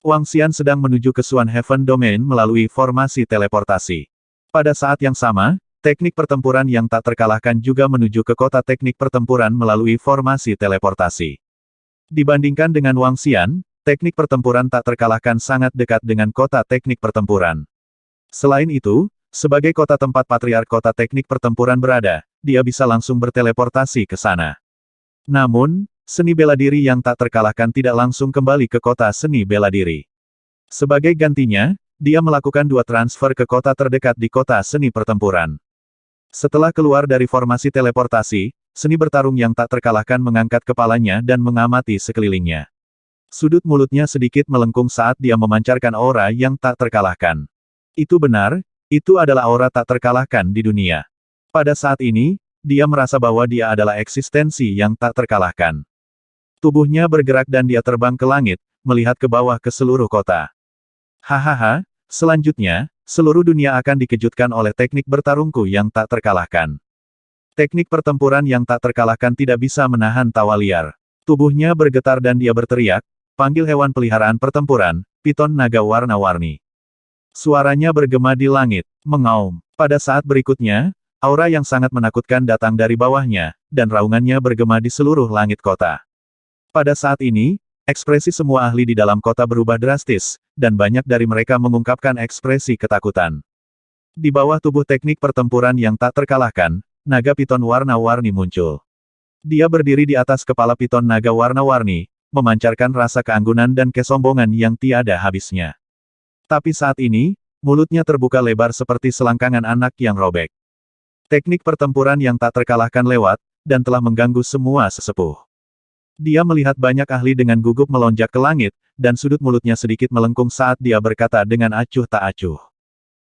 Wang Xian sedang menuju ke Swan Heaven Domain melalui formasi teleportasi. Pada saat yang sama, teknik pertempuran yang tak terkalahkan juga menuju ke kota teknik pertempuran melalui formasi teleportasi. Dibandingkan dengan Wang Xian, teknik pertempuran tak terkalahkan sangat dekat dengan kota teknik pertempuran. Selain itu, sebagai kota tempat patriark kota teknik pertempuran berada, dia bisa langsung berteleportasi ke sana. Namun, seni bela diri yang tak terkalahkan tidak langsung kembali ke kota seni bela diri. Sebagai gantinya, dia melakukan 2 transfer ke kota terdekat di kota seni pertempuran. Setelah keluar dari formasi teleportasi, seni bertarung yang tak terkalahkan mengangkat kepalanya dan mengamati sekelilingnya. Sudut mulutnya sedikit melengkung saat dia memancarkan aura yang tak terkalahkan. Itu benar, itu adalah aura tak terkalahkan di dunia. Pada saat ini, dia merasa bahwa dia adalah eksistensi yang tak terkalahkan. Tubuhnya bergerak dan dia terbang ke langit, melihat ke bawah ke seluruh kota. Hahaha, selanjutnya, seluruh dunia akan dikejutkan oleh teknik bertarungku yang tak terkalahkan. Teknik pertempuran yang tak terkalahkan tidak bisa menahan tawa liar. Tubuhnya bergetar dan dia berteriak, panggil hewan peliharaan pertempuran, piton naga warna-warni. Suaranya bergema di langit, mengaum. Pada saat berikutnya, aura yang sangat menakutkan datang dari bawahnya, dan raungannya bergema di seluruh langit kota. Pada saat ini, ekspresi semua ahli di dalam kota berubah drastis, dan banyak dari mereka mengungkapkan ekspresi ketakutan. Di bawah tubuh teknik pertempuran yang tak terkalahkan, naga piton warna-warni muncul. Dia berdiri di atas kepala piton naga warna-warni, memancarkan rasa keanggunan dan kesombongan yang tiada habisnya. Tapi saat ini, mulutnya terbuka lebar seperti selangkangan anak yang robek. Teknik pertempuran yang tak terkalahkan lewat, dan telah mengganggu semua sesepuh. Dia melihat banyak ahli dengan gugup melonjak ke langit, dan sudut mulutnya sedikit melengkung saat dia berkata dengan acuh tak acuh.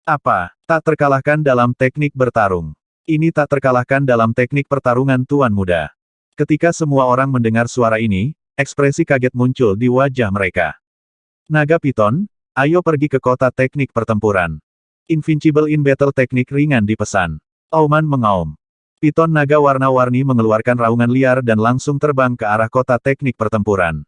Apa? Tak terkalahkan dalam teknik bertarung. Ini tak terkalahkan dalam teknik pertarungan Tuan Muda. Ketika semua orang mendengar suara ini, ekspresi kaget muncul di wajah mereka. Naga Piton, ayo pergi ke kota teknik pertempuran. Invincible in battle teknik ringan dipesan. Auman mengaum. Piton naga warna-warni mengeluarkan raungan liar dan langsung terbang ke arah kota teknik pertempuran.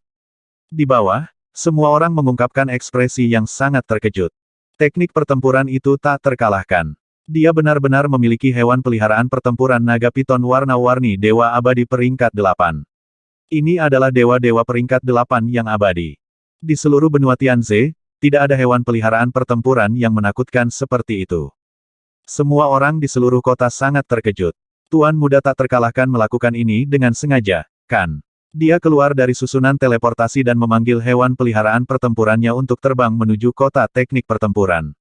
Di bawah, semua orang mengungkapkan ekspresi yang sangat terkejut. Teknik pertempuran itu tak terkalahkan. Dia benar-benar memiliki hewan peliharaan pertempuran naga piton warna-warni dewa abadi peringkat 8. Ini adalah dewa-dewa peringkat 8 yang abadi. Di seluruh benua Tianze, tidak ada hewan peliharaan pertempuran yang menakutkan seperti itu. Semua orang di seluruh kota sangat terkejut. Tuan Muda tak terkalahkan melakukan ini dengan sengaja, kan? Dia keluar dari susunan teleportasi dan memanggil hewan peliharaan pertempurannya untuk terbang menuju kota teknik pertempuran.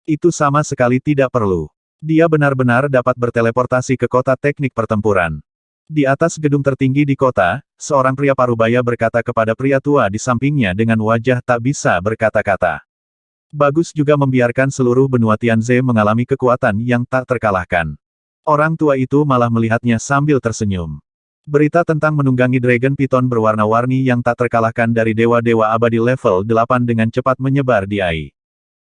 Itu sama sekali tidak perlu. Dia benar-benar dapat berteleportasi ke kota teknik pertempuran. Di atas gedung tertinggi di kota, seorang pria parubaya berkata kepada pria tua di sampingnya dengan wajah tak bisa berkata-kata. Bagus juga membiarkan seluruh benua Tianze mengalami kekuatan yang tak terkalahkan. Orang tua itu malah melihatnya sambil tersenyum. Berita tentang menunggangi Dragon Piton berwarna-warni yang tak terkalahkan dari dewa-dewa abadi level 8 dengan cepat menyebar di AI.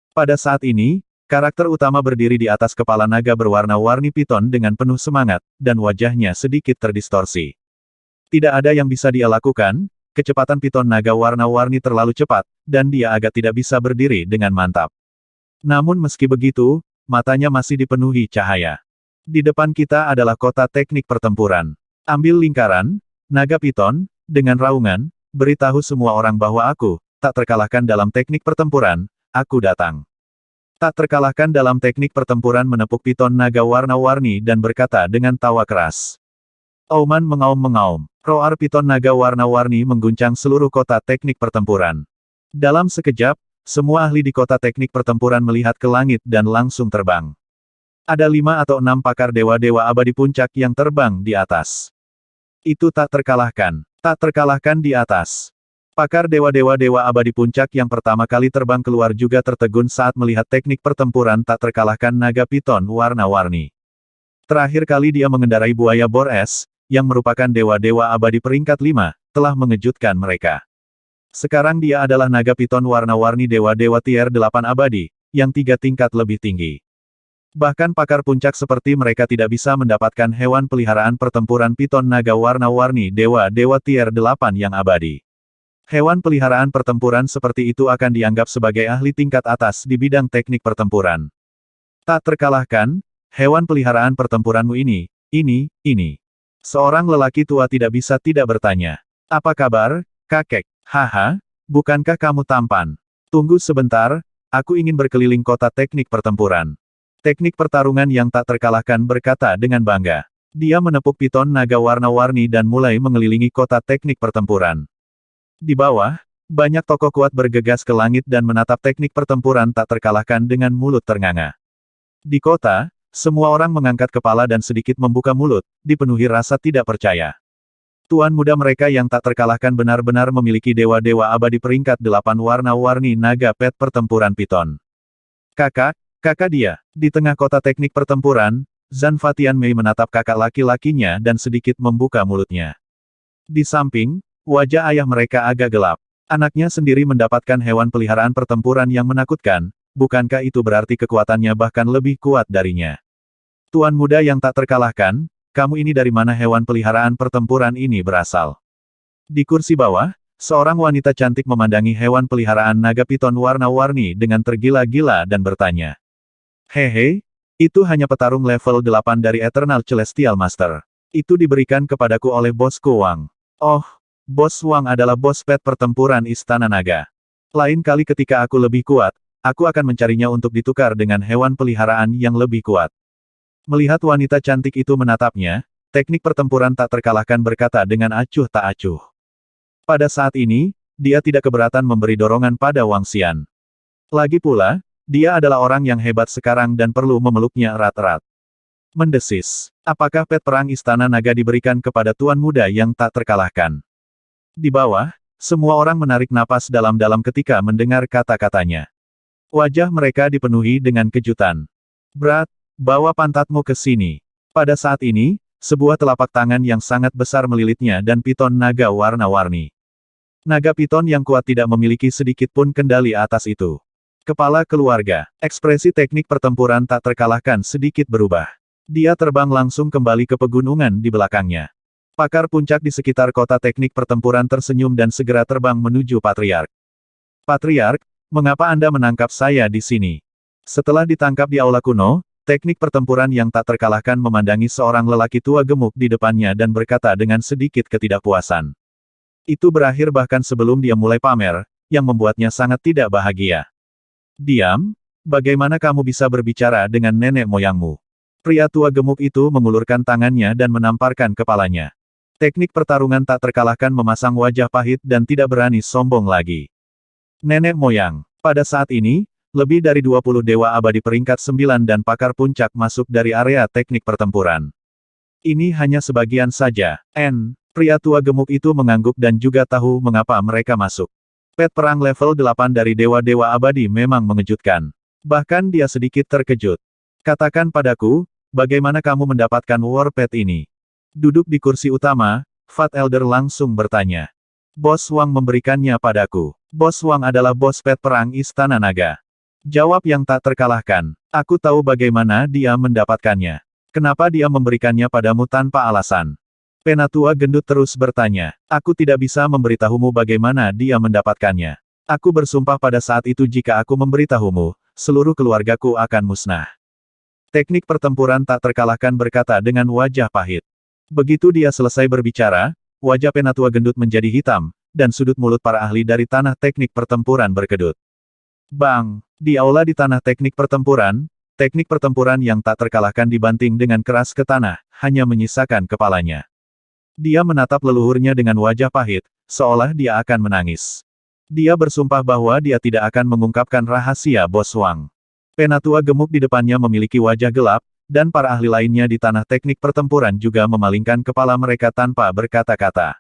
Pada saat ini, karakter utama berdiri di atas kepala naga berwarna-warni Piton dengan penuh semangat, dan wajahnya sedikit terdistorsi. Tidak ada yang bisa dia lakukan, kecepatan Piton naga warna-warni terlalu cepat, dan dia agak tidak bisa berdiri dengan mantap. Namun meski begitu, matanya masih dipenuhi cahaya. Di depan kita adalah kota teknik pertempuran. Ambil lingkaran, naga piton, dengan raungan, beritahu semua orang bahwa aku, tak terkalahkan dalam teknik pertempuran, aku datang. Tak terkalahkan dalam teknik pertempuran menepuk piton naga warna-warni dan berkata dengan tawa keras. Auman mengaum-mengaum. Roar piton naga warna-warni mengguncang seluruh kota teknik pertempuran. Dalam sekejap, semua ahli di kota teknik pertempuran melihat ke langit dan langsung terbang. Ada 5 atau 6 pakar dewa-dewa abadi puncak yang terbang di atas. Itu tak terkalahkan. Tak terkalahkan di atas. Pakar dewa-dewa abadi puncak yang pertama kali terbang keluar juga tertegun saat melihat teknik pertempuran tak terkalahkan naga piton warna-warni. Terakhir kali dia mengendarai buaya bor es, yang merupakan dewa-dewa abadi peringkat 5, telah mengejutkan mereka. Sekarang dia adalah naga piton warna-warni dewa-dewa tier 8 abadi, yang 3 tingkat lebih tinggi. Bahkan pakar puncak seperti mereka tidak bisa mendapatkan hewan peliharaan pertempuran piton naga warna-warni dewa-dewa tier 8 yang abadi. Hewan peliharaan pertempuran seperti itu akan dianggap sebagai ahli tingkat atas di bidang teknik pertempuran. Tak terkalahkan, hewan peliharaan pertempuranmu ini. Seorang lelaki tua tidak bisa tidak bertanya. Apa kabar, kakek? Haha, bukankah kamu tampan? Tunggu sebentar, aku ingin berkeliling kota teknik pertempuran. Teknik pertarungan yang tak terkalahkan berkata dengan bangga. Dia menepuk piton naga warna-warni dan mulai mengelilingi kota teknik pertempuran. Di bawah, banyak tokoh kuat bergegas ke langit dan menatap teknik pertempuran tak terkalahkan dengan mulut ternganga. Di kota, semua orang mengangkat kepala dan sedikit membuka mulut, dipenuhi rasa tidak percaya. Tuan muda mereka yang tak terkalahkan benar-benar memiliki dewa-dewa abadi peringkat 8 warna-warni naga pet pertempuran piton. Kakak dia. Di tengah kota teknik pertempuran, Zhan Fatianmei menatap kakak laki-lakinya dan sedikit membuka mulutnya. Di samping, wajah ayah mereka agak gelap. Anaknya sendiri mendapatkan hewan peliharaan pertempuran yang menakutkan, bukankah itu berarti kekuatannya bahkan lebih kuat darinya? Tuan muda yang tak terkalahkan, kamu ini dari mana hewan peliharaan pertempuran ini berasal? Di kursi bawah, seorang wanita cantik memandangi hewan peliharaan naga piton warna-warni dengan tergila-gila dan bertanya. Hehe, itu hanya petarung level 8 dari Eternal Celestial Master. Itu diberikan kepadaku oleh bosku Wang. Oh, bos Wang adalah bos pet pertempuran Istana Naga. Lain kali ketika aku lebih kuat, aku akan mencarinya untuk ditukar dengan hewan peliharaan yang lebih kuat. Melihat wanita cantik itu menatapnya, teknik pertempuran tak terkalahkan berkata dengan acuh tak acuh. Pada saat ini, dia tidak keberatan memberi dorongan pada Wang Xian. Lagi pula, dia adalah orang yang hebat sekarang dan perlu memeluknya erat-erat. Mendesis. Apakah pet perang Istana Naga diberikan kepada tuan muda yang tak terkalahkan? Di bawah, semua orang menarik napas dalam-dalam ketika mendengar kata-katanya. Wajah mereka dipenuhi dengan kejutan. Berat, bawa pantatmu ke sini. Pada saat ini, sebuah telapak tangan yang sangat besar melilitnya dan piton naga warna-warni. Naga piton yang kuat tidak memiliki sedikit pun kendali atas itu. Kepala keluarga, ekspresi teknik pertempuran tak terkalahkan sedikit berubah. Dia terbang langsung kembali ke pegunungan di belakangnya. Pakar puncak di sekitar kota teknik pertempuran tersenyum dan segera terbang menuju Patriark. Patriark, mengapa Anda menangkap saya di sini? Setelah ditangkap di aula kuno, teknik pertempuran yang tak terkalahkan memandangi seorang lelaki tua gemuk di depannya dan berkata dengan sedikit ketidakpuasan. Itu berakhir bahkan sebelum dia mulai pamer, yang membuatnya sangat tidak bahagia. Diam, bagaimana kamu bisa berbicara dengan nenek moyangmu? Pria tua gemuk itu mengulurkan tangannya dan menamparkan kepalanya. Teknik pertarungan tak terkalahkan memasang wajah pahit dan tidak berani sombong lagi. Nenek moyang, pada saat ini, lebih dari 20 dewa abadi peringkat 9 dan pakar puncak masuk dari area teknik pertempuran. Ini hanya sebagian saja. Pria tua gemuk itu mengangguk dan juga tahu mengapa mereka masuk. Pet perang level 8 dari dewa-dewa abadi memang mengejutkan. Bahkan dia sedikit terkejut. Katakan padaku, bagaimana kamu mendapatkan war pet ini? Duduk di kursi utama, Fat Elder langsung bertanya. Bos Wang memberikannya padaku. Bos Wang adalah bos pet perang Istana Naga. Jawab yang tak terkalahkan. Aku tahu bagaimana dia mendapatkannya. Kenapa dia memberikannya padamu tanpa alasan? Penatua gendut terus bertanya. Aku tidak bisa memberitahumu bagaimana dia mendapatkannya. Aku bersumpah pada saat itu jika aku memberitahumu, seluruh keluargaku akan musnah. Teknik pertempuran tak terkalahkan berkata dengan wajah pahit. Begitu dia selesai berbicara, wajah penatua gendut menjadi hitam, dan sudut mulut para ahli dari tanah teknik pertempuran berkedut. Bang! Di aula di tanah teknik pertempuran yang tak terkalahkan dibanting dengan keras ke tanah, hanya menyisakan kepalanya. Dia menatap leluhurnya dengan wajah pahit, seolah dia akan menangis. Dia bersumpah bahwa dia tidak akan mengungkapkan rahasia Bos Wang. Penatua gemuk di depannya memiliki wajah gelap, dan para ahli lainnya di tanah teknik pertempuran juga memalingkan kepala mereka tanpa berkata-kata.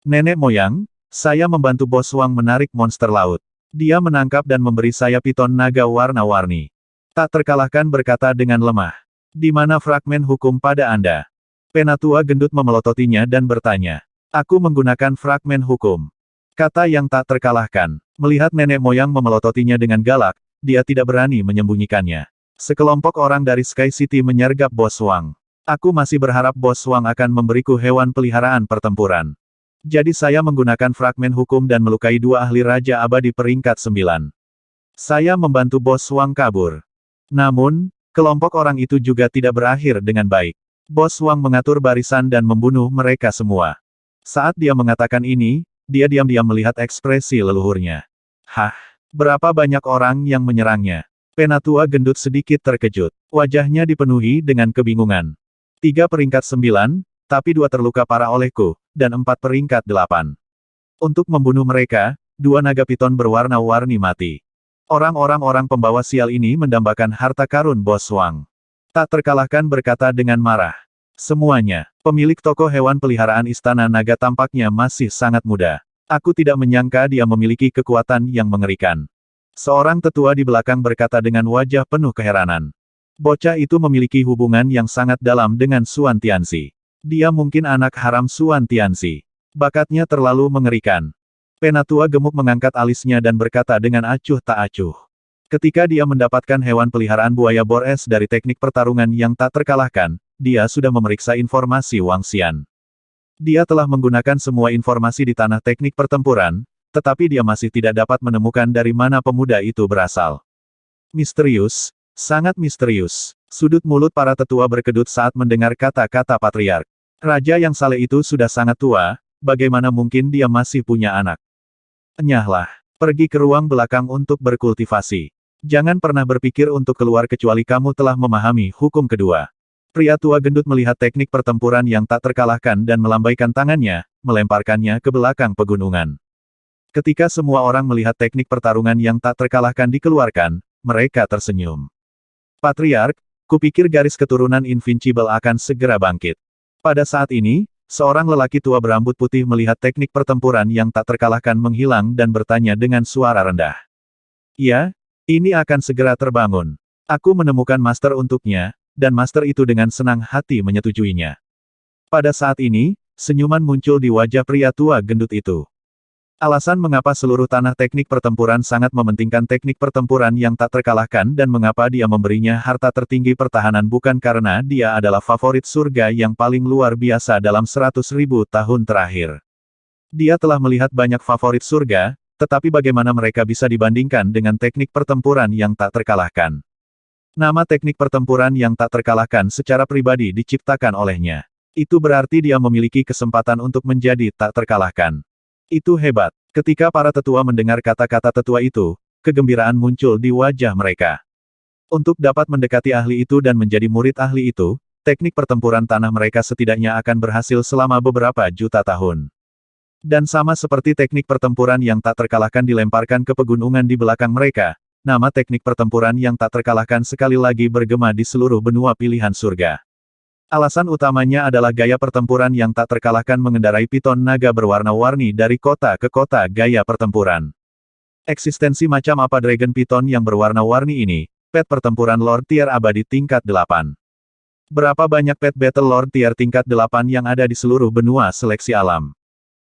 Nenek moyang, saya membantu Bos Wang menarik monster laut. Dia menangkap dan memberi saya piton naga warna-warni. Tak terkalahkan berkata dengan lemah. Di mana fragmen hukum pada Anda? Penatua gendut memelototinya dan bertanya. Aku menggunakan fragmen hukum. Kata yang tak terkalahkan. Melihat nenek moyang memelototinya dengan galak, dia tidak berani menyembunyikannya. Sekelompok orang dari Sky City menyergap Bos Wang. Aku masih berharap Bos Wang akan memberiku hewan peliharaan pertempuran. Jadi saya menggunakan fragmen hukum dan melukai dua ahli Raja Abadi peringkat 9. Saya membantu Bos Wang kabur. Namun, kelompok orang itu juga tidak berakhir dengan baik. Bos Wang mengatur barisan dan membunuh mereka semua. Saat dia mengatakan ini, dia diam-diam melihat ekspresi leluhurnya. Hah, berapa banyak orang yang menyerangnya? Penatua gendut sedikit terkejut. Wajahnya dipenuhi dengan kebingungan. 3 peringkat 9, tapi 2 terluka parah olehku, dan 4 peringkat 8. Untuk membunuh mereka, 2 naga piton berwarna-warni mati. Orang-orang pembawa sial ini mendambakan harta karun Bos Wang. Tak terkalahkan berkata dengan marah. Semuanya, pemilik toko hewan peliharaan Istana Naga tampaknya masih sangat muda. Aku tidak menyangka dia memiliki kekuatan yang mengerikan. Seorang tetua di belakang berkata dengan wajah penuh keheranan. Bocah itu memiliki hubungan yang sangat dalam dengan Suan Tianxi. Dia mungkin anak haram Suan Tianxi. Bakatnya terlalu mengerikan. Penatua gemuk mengangkat alisnya dan berkata dengan acuh tak acuh. Ketika dia mendapatkan hewan peliharaan buaya bor es dari teknik pertarungan yang tak terkalahkan, dia sudah memeriksa informasi Wang Xian. Dia telah menggunakan semua informasi di tanah teknik pertempuran, tetapi dia masih tidak dapat menemukan dari mana pemuda itu berasal. Misterius, sangat misterius. Sudut mulut para tetua berkedut saat mendengar kata-kata patriark. Raja yang saleh itu sudah sangat tua, bagaimana mungkin dia masih punya anak? Enyahlah, pergi ke ruang belakang untuk berkultivasi. Jangan pernah berpikir untuk keluar kecuali kamu telah memahami hukum kedua. Pria tua gendut melihat teknik pertempuran yang tak terkalahkan dan melambaikan tangannya, melemparkannya ke belakang pegunungan. Ketika semua orang melihat teknik pertarungan yang tak terkalahkan dikeluarkan, mereka tersenyum. Patriark, kupikir garis keturunan Invincible akan segera bangkit. Pada saat ini, seorang lelaki tua berambut putih melihat teknik pertempuran yang tak terkalahkan menghilang dan bertanya dengan suara rendah. Ya, ini akan segera terbangun. Aku menemukan master untuknya, dan master itu dengan senang hati menyetujuinya. Pada saat ini, senyuman muncul di wajah pria tua gendut itu. Alasan mengapa seluruh tanah teknik pertempuran sangat mementingkan teknik pertempuran yang tak terkalahkan dan mengapa dia memberinya harta tertinggi pertahanan bukan karena dia adalah favorit surga yang paling luar biasa dalam 100.000 tahun terakhir. Dia telah melihat banyak favorit surga, tetapi bagaimana mereka bisa dibandingkan dengan teknik pertempuran yang tak terkalahkan? Nama teknik pertempuran yang tak terkalahkan secara pribadi diciptakan olehnya. Itu berarti dia memiliki kesempatan untuk menjadi tak terkalahkan. Itu hebat. Ketika para tetua mendengar kata-kata tetua itu, kegembiraan muncul di wajah mereka. Untuk dapat mendekati ahli itu dan menjadi murid ahli itu, teknik pertempuran tanah mereka setidaknya akan berhasil selama beberapa juta tahun. Dan sama seperti teknik pertempuran yang tak terkalahkan dilemparkan ke pegunungan di belakang mereka, nama teknik pertempuran yang tak terkalahkan sekali lagi bergema di seluruh benua pilihan surga. Alasan utamanya adalah gaya pertempuran yang tak terkalahkan mengendarai piton naga berwarna-warni dari kota ke kota gaya pertempuran. Eksistensi macam apa Dragon Piton yang berwarna-warni ini? Pet pertempuran Lord Tier abadi tingkat 8. Berapa banyak pet battle Lord Tier tingkat 8 yang ada di seluruh benua seleksi alam?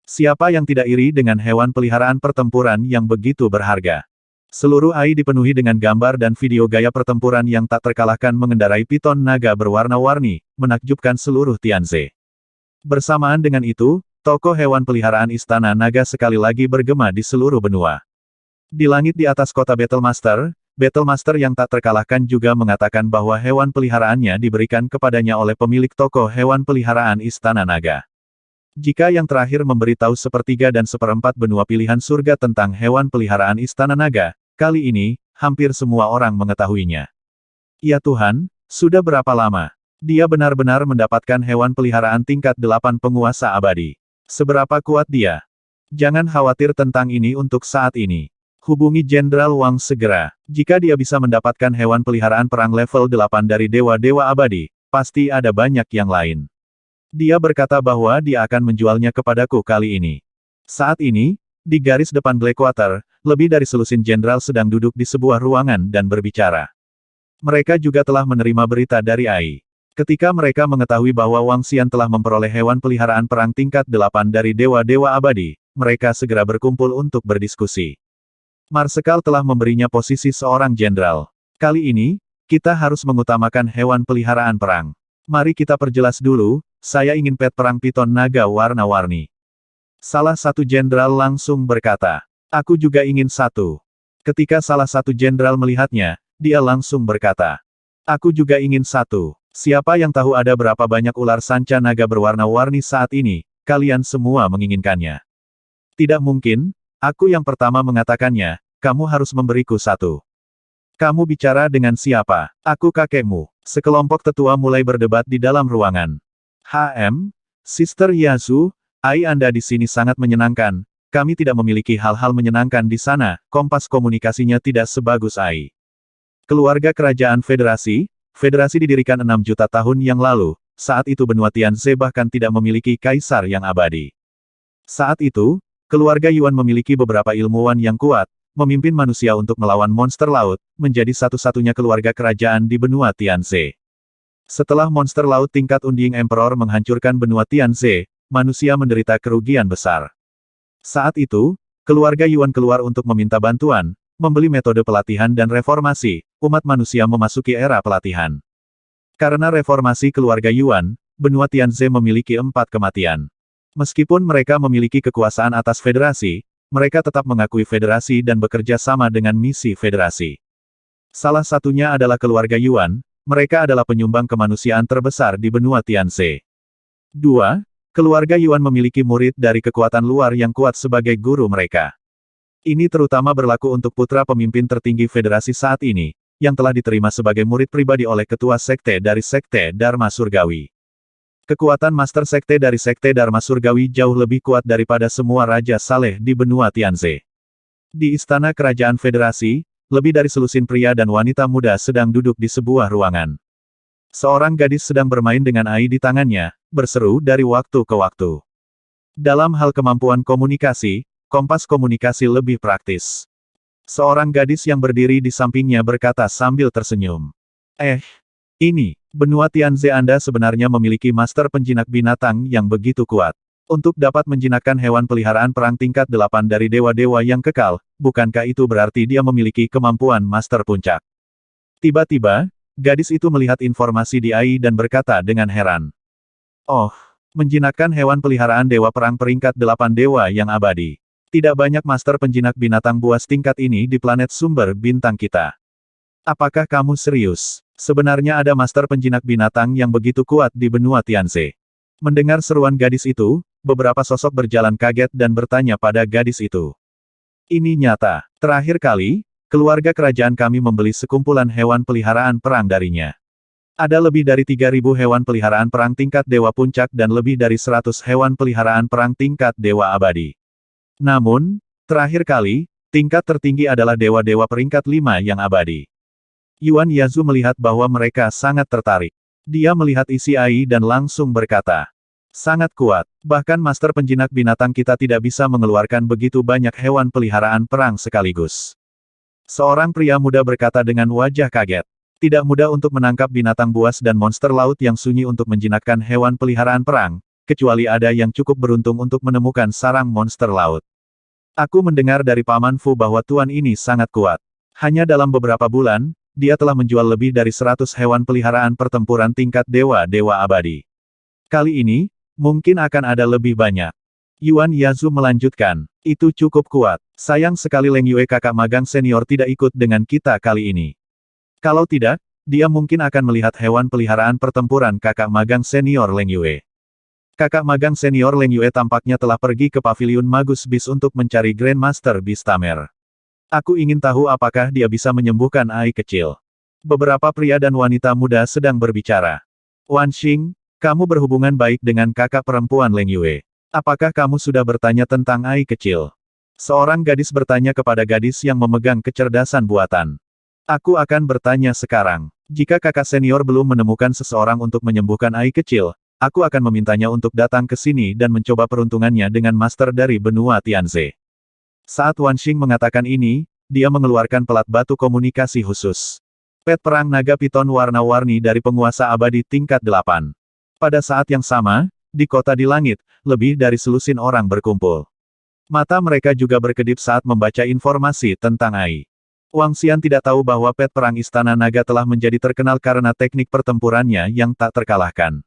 Siapa yang tidak iri dengan hewan peliharaan pertempuran yang begitu berharga? Seluruh AI dipenuhi dengan gambar dan video gaya pertempuran yang tak terkalahkan mengendarai piton naga berwarna-warni, menakjubkan seluruh Tianze. Bersamaan dengan itu, toko hewan peliharaan Istana Naga sekali lagi bergema di seluruh benua. Di langit di atas kota Battle Master yang tak terkalahkan juga mengatakan bahwa hewan peliharaannya diberikan kepadanya oleh pemilik toko hewan peliharaan Istana Naga. Jika yang terakhir memberitahu 1/3 dan 1/4 benua pilihan surga tentang hewan peliharaan Istana Naga, kali ini, hampir semua orang mengetahuinya. Ya Tuhan, sudah berapa lama? Dia benar-benar mendapatkan hewan peliharaan tingkat 8 penguasa abadi. Seberapa kuat dia? Jangan khawatir tentang ini untuk saat ini. Hubungi Jenderal Wang segera. Jika dia bisa mendapatkan hewan peliharaan perang level 8 dari dewa-dewa abadi, pasti ada banyak yang lain. Dia berkata bahwa dia akan menjualnya kepadaku kali ini. Saat ini, di garis depan Blackwater, lebih dari selusin jenderal sedang duduk di sebuah ruangan dan berbicara. Mereka juga telah menerima berita dari AI. Ketika mereka mengetahui bahwa Wang Xian telah memperoleh hewan peliharaan perang tingkat 8 dari dewa-dewa abadi, mereka segera berkumpul untuk berdiskusi. Marsekal telah memberinya posisi seorang jenderal. Kali ini, kita harus mengutamakan hewan peliharaan perang. Mari kita perjelas dulu, saya ingin pet perang piton naga warna-warni. Salah satu jenderal langsung berkata, aku juga ingin satu. Ketika salah satu jenderal melihatnya, dia langsung berkata, aku juga ingin satu. Siapa yang tahu ada berapa banyak ular sanca naga berwarna-warni saat ini, kalian semua menginginkannya. Tidak mungkin, aku yang pertama mengatakannya, kamu harus memberiku satu. Kamu bicara dengan siapa? Aku kakekmu. Sekelompok tetua mulai berdebat di dalam ruangan. Sister Yasu, Ai Anda di sini sangat menyenangkan, kami tidak memiliki hal-hal menyenangkan di sana, kompas komunikasinya tidak sebagus Ai. Keluarga Kerajaan Federasi didirikan 6 juta tahun yang lalu, saat itu benua Tianze bahkan tidak memiliki kaisar yang abadi. Saat itu, keluarga Yuan memiliki beberapa ilmuwan yang kuat, memimpin manusia untuk melawan monster laut, menjadi satu-satunya keluarga kerajaan di benua Tianze. Setelah monster laut tingkat Unding Emperor menghancurkan benua Tianze, manusia menderita kerugian besar. Saat itu, keluarga Yuan keluar untuk meminta bantuan, membeli metode pelatihan dan reformasi, umat manusia memasuki era pelatihan. Karena reformasi keluarga Yuan, benua Tianze memiliki 4 kematian. Meskipun mereka memiliki kekuasaan atas federasi, mereka tetap mengakui federasi dan bekerja sama dengan misi federasi. Salah satunya adalah keluarga Yuan, mereka adalah penyumbang kemanusiaan terbesar di benua Tianze. 2. Keluarga Yuan memiliki murid dari kekuatan luar yang kuat sebagai guru mereka. Ini terutama berlaku untuk putra pemimpin tertinggi federasi saat ini, yang telah diterima sebagai murid pribadi oleh ketua sekte dari Sekte Dharma Surgawi. Kekuatan Master Sekte dari Sekte Dharma Surgawi jauh lebih kuat daripada semua Raja Saleh di benua Tianze. Di Istana Kerajaan Federasi, lebih dari selusin pria dan wanita muda sedang duduk di sebuah ruangan. Seorang gadis sedang bermain dengan Ai di tangannya, berseru dari waktu ke waktu. Dalam hal kemampuan komunikasi, kompas komunikasi lebih praktis. Seorang gadis yang berdiri di sampingnya berkata sambil tersenyum. Ini, benua Tianze Anda sebenarnya memiliki master penjinak binatang yang begitu kuat. Untuk dapat menjinakkan hewan peliharaan perang tingkat 8 dari dewa-dewa yang kekal, bukankah itu berarti dia memiliki kemampuan master puncak? Tiba-tiba, gadis itu melihat informasi di Ai dan berkata dengan heran. Oh, menjinakkan hewan peliharaan dewa perang peringkat 8 dewa yang abadi. Tidak banyak master penjinak binatang buas tingkat ini di planet sumber bintang kita. Apakah kamu serius? Sebenarnya ada master penjinak binatang yang begitu kuat di benua Tianze. Mendengar seruan gadis itu, beberapa sosok berjalan kaget dan bertanya pada gadis itu. Ini nyata. Terakhir kali, keluarga kerajaan kami membeli sekumpulan hewan peliharaan perang darinya. Ada lebih dari 3.000 hewan peliharaan perang tingkat dewa puncak dan lebih dari 100 hewan peliharaan perang tingkat dewa abadi. Namun, terakhir kali, tingkat tertinggi adalah dewa-dewa peringkat 5 yang abadi. Yuan Yazu melihat bahwa mereka sangat tertarik. Dia melihat isi Ai dan langsung berkata, sangat kuat, bahkan master penjinak binatang kita tidak bisa mengeluarkan begitu banyak hewan peliharaan perang sekaligus. Seorang pria muda berkata dengan wajah kaget. Tidak mudah untuk menangkap binatang buas dan monster laut yang sunyi untuk menjinakkan hewan peliharaan perang, kecuali ada yang cukup beruntung untuk menemukan sarang monster laut. Aku mendengar dari Paman Fu bahwa tuan ini sangat kuat. Hanya dalam beberapa bulan, dia telah menjual lebih dari 100 hewan peliharaan pertempuran tingkat dewa-dewa abadi. Kali ini, mungkin akan ada lebih banyak. Yuan Yazu melanjutkan, itu cukup kuat. Sayang sekali Leng Yue kakak magang senior tidak ikut dengan kita kali ini. Kalau tidak, dia mungkin akan melihat hewan peliharaan pertempuran kakak magang senior Leng Yue. Kakak magang senior Leng Yue tampaknya telah pergi ke paviliun Magus Beast untuk mencari Grandmaster Beast Tamer. Aku ingin tahu apakah dia bisa menyembuhkan Ai kecil. Beberapa pria dan wanita muda sedang berbicara. Wan Xing, kamu berhubungan baik dengan kakak perempuan Leng Yue. Apakah kamu sudah bertanya tentang Ai kecil? Seorang gadis bertanya kepada gadis yang memegang kecerdasan buatan. Aku akan bertanya sekarang. Jika kakak senior belum menemukan seseorang untuk menyembuhkan Ai kecil, aku akan memintanya untuk datang ke sini dan mencoba peruntungannya dengan master dari benua Tianze. Saat Wan Xing mengatakan ini, dia mengeluarkan pelat batu komunikasi khusus. Pet perang naga piton warna-warni dari penguasa abadi tingkat 8. Pada saat yang sama, di kota di langit, lebih dari selusin orang berkumpul. Mata mereka juga berkedip saat membaca informasi tentang Ai. Wang Xian tidak tahu bahwa pet perang Istana Naga telah menjadi terkenal karena teknik pertempurannya yang tak terkalahkan.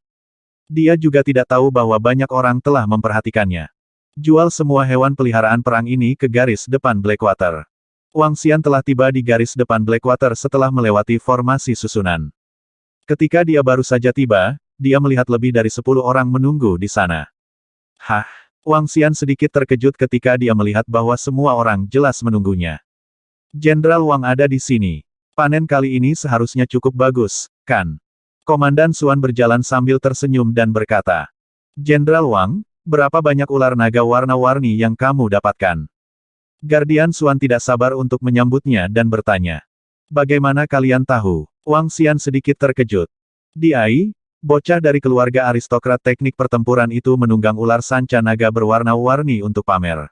Dia juga tidak tahu bahwa banyak orang telah memperhatikannya. Jual semua hewan peliharaan perang ini ke garis depan Blackwater. Wang Xian telah tiba di garis depan Blackwater setelah melewati formasi susunan. Ketika dia baru saja tiba, dia melihat lebih dari 10 orang menunggu di sana. Hah? Wang Xian sedikit terkejut ketika dia melihat bahwa semua orang jelas menunggunya. Jenderal Wang ada di sini. Panen kali ini seharusnya cukup bagus, kan? Komandan Xuan berjalan sambil tersenyum dan berkata, Jenderal Wang, berapa banyak ular naga warna-warni yang kamu dapatkan? Guardian Xuan tidak sabar untuk menyambutnya dan bertanya. Bagaimana kalian tahu? Wang Xian sedikit terkejut. Diai, bocah dari keluarga aristokrat teknik pertempuran itu menunggang ular sanca naga berwarna-warni untuk pamer.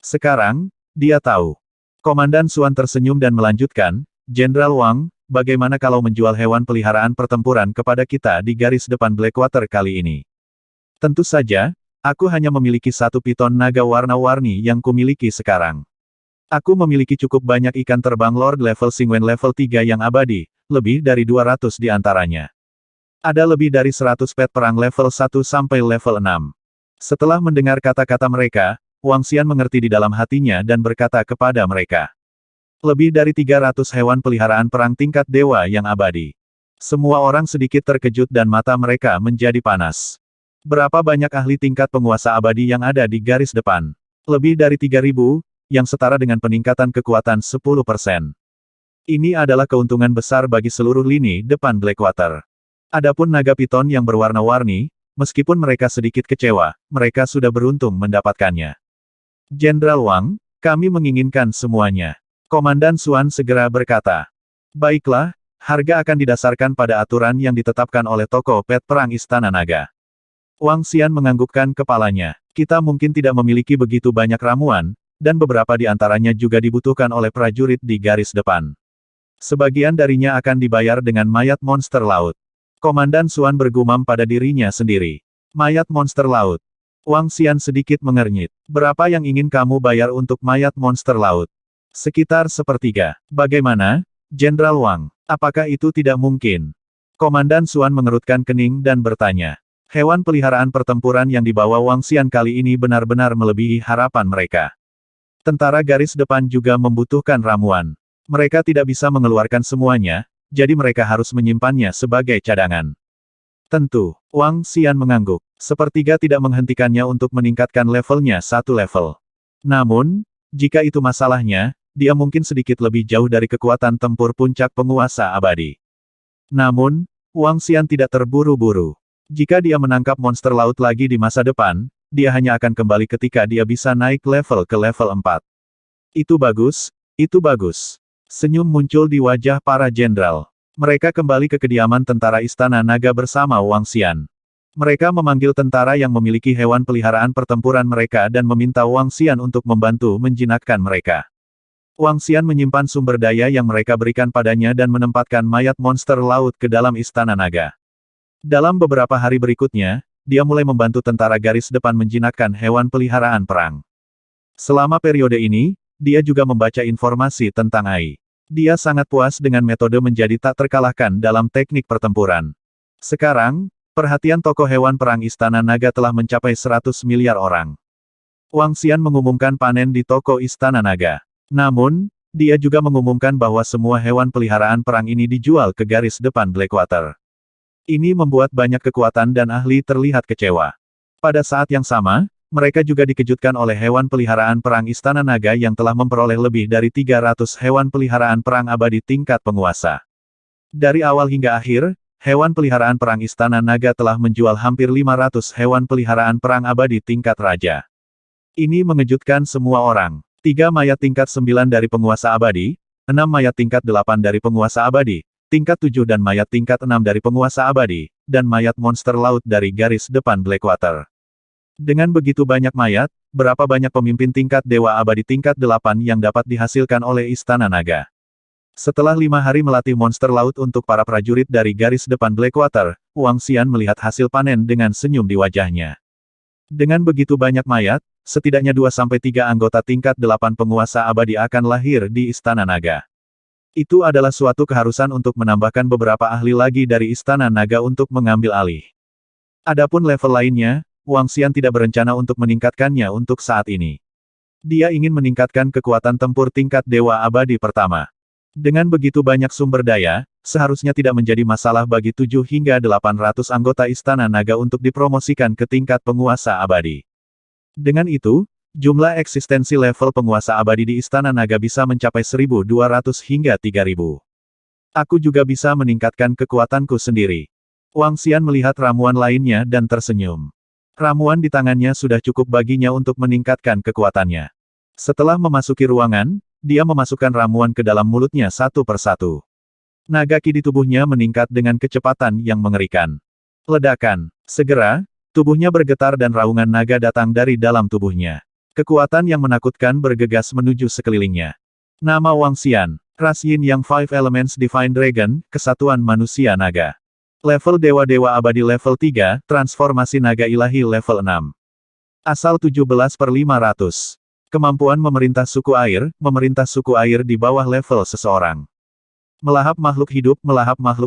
Sekarang, dia tahu. Komandan Xuan tersenyum dan melanjutkan, Jenderal Wang, bagaimana kalau menjual hewan peliharaan pertempuran kepada kita di garis depan Blackwater kali ini? Tentu saja, aku hanya memiliki satu piton naga warna-warni yang kumiliki sekarang. Aku memiliki cukup banyak ikan terbang Lord level Xingwen level 3 yang abadi, lebih dari 200 di antaranya. Ada lebih dari 100 pet perang level 1 sampai level 6. Setelah mendengar kata-kata mereka, Wang Xian mengerti di dalam hatinya dan berkata kepada mereka. Lebih dari 300 hewan peliharaan perang tingkat dewa yang abadi. Semua orang sedikit terkejut dan mata mereka menjadi panas. Berapa banyak ahli tingkat penguasa abadi yang ada di garis depan? Lebih dari 3.000, yang setara dengan peningkatan kekuatan 10%. Ini adalah keuntungan besar bagi seluruh lini depan Blackwater. Adapun naga piton yang berwarna-warni, meskipun mereka sedikit kecewa, mereka sudah beruntung mendapatkannya. Jenderal Wang, kami menginginkan semuanya. Komandan Xuan segera berkata. Baiklah, harga akan didasarkan pada aturan yang ditetapkan oleh toko pet perang Istana Naga. Wang Xian menganggukkan kepalanya. Kita mungkin tidak memiliki begitu banyak ramuan, dan beberapa di antaranya juga dibutuhkan oleh prajurit di garis depan. Sebagian darinya akan dibayar dengan mayat monster laut. Komandan Xuan bergumam pada dirinya sendiri. Mayat monster laut. Wang Xian sedikit mengernyit. Berapa yang ingin kamu bayar untuk mayat monster laut? Sekitar sepertiga. Bagaimana, Jenderal Wang? Apakah itu tidak mungkin? Komandan Xuan mengerutkan kening dan bertanya. Hewan peliharaan pertempuran yang dibawa Wang Xian kali ini benar-benar melebihi harapan mereka. Tentara garis depan juga membutuhkan ramuan. Mereka tidak bisa mengeluarkan semuanya, jadi mereka harus menyimpannya sebagai cadangan. Tentu, Wang Xian mengangguk. Sepertiga tidak menghentikannya untuk meningkatkan levelnya satu level. Namun, jika itu masalahnya, dia mungkin sedikit lebih jauh dari kekuatan tempur puncak penguasa abadi. Namun, Wang Xian tidak terburu-buru. Jika dia menangkap monster laut lagi di masa depan, dia hanya akan kembali ketika dia bisa naik level ke level 4. Itu bagus, itu bagus. Senyum muncul di wajah para jenderal. Mereka kembali ke kediaman tentara Istana Naga bersama Wang Xian. Mereka memanggil tentara yang memiliki hewan peliharaan pertempuran mereka dan meminta Wang Xian untuk membantu menjinakkan mereka. Wang Xian menyimpan sumber daya yang mereka berikan padanya dan menempatkan mayat monster laut ke dalam Istana Naga. Dalam beberapa hari berikutnya, dia mulai membantu tentara garis depan menjinakkan hewan peliharaan perang. Selama periode ini, dia juga membaca informasi tentang AI. Dia sangat puas dengan metode menjadi tak terkalahkan dalam teknik pertempuran. Sekarang, perhatian tokoh hewan perang Istana Naga telah mencapai 100 miliar orang. Wang Xian mengumumkan panen di toko Istana Naga. Namun, dia juga mengumumkan bahwa semua hewan peliharaan perang ini dijual ke garis depan Blackwater. Ini membuat banyak kekuatan dan ahli terlihat kecewa. Pada saat yang sama, mereka juga dikejutkan oleh hewan peliharaan perang Istana Naga yang telah memperoleh lebih dari 300 hewan peliharaan perang abadi tingkat penguasa. Dari awal hingga akhir, hewan peliharaan perang Istana Naga telah menjual hampir 500 hewan peliharaan perang abadi tingkat raja. Ini mengejutkan semua orang. 3 mayat tingkat 9 dari penguasa abadi, 6 mayat tingkat 8 dari penguasa abadi, tingkat 7 dan mayat tingkat 6 dari penguasa abadi, dan mayat monster laut dari garis depan Blackwater. Dengan begitu banyak mayat, berapa banyak pemimpin tingkat dewa abadi tingkat 8 yang dapat dihasilkan oleh Istana Naga? Setelah 5 hari melatih monster laut untuk para prajurit dari garis depan Blackwater, Wang Xian melihat hasil panen dengan senyum di wajahnya. Dengan begitu banyak mayat, setidaknya 2-3 anggota tingkat 8 penguasa abadi akan lahir di Istana Naga. Itu adalah suatu keharusan untuk menambahkan beberapa ahli lagi dari Istana Naga untuk mengambil alih. Adapun level lainnya, Wang Xian tidak berencana untuk meningkatkannya untuk saat ini. Dia ingin meningkatkan kekuatan tempur tingkat Dewa Abadi pertama. Dengan begitu banyak sumber daya, seharusnya tidak menjadi masalah bagi 7 hingga 800 anggota Istana Naga untuk dipromosikan ke tingkat penguasa abadi. Dengan itu, jumlah eksistensi level penguasa abadi di Istana Naga bisa mencapai 1.200 hingga 3.000. Aku juga bisa meningkatkan kekuatanku sendiri. Wang Xian melihat ramuan lainnya dan tersenyum. Ramuan di tangannya sudah cukup baginya untuk meningkatkan kekuatannya. Setelah memasuki ruangan, dia memasukkan ramuan ke dalam mulutnya satu persatu. Naga ki di tubuhnya meningkat dengan kecepatan yang mengerikan. Ledakan. Segera, tubuhnya bergetar dan raungan naga datang dari dalam tubuhnya. Kekuatan yang menakutkan bergegas menuju sekelilingnya. Nama Wang Xian, Ras Yin Yang Five Elements Divine Dragon, Kesatuan Manusia Naga. Level Dewa-Dewa Abadi level 3, Transformasi Naga Ilahi level 6. Asal 17/500. Kemampuan memerintah suku air di bawah level seseorang. Melahap makhluk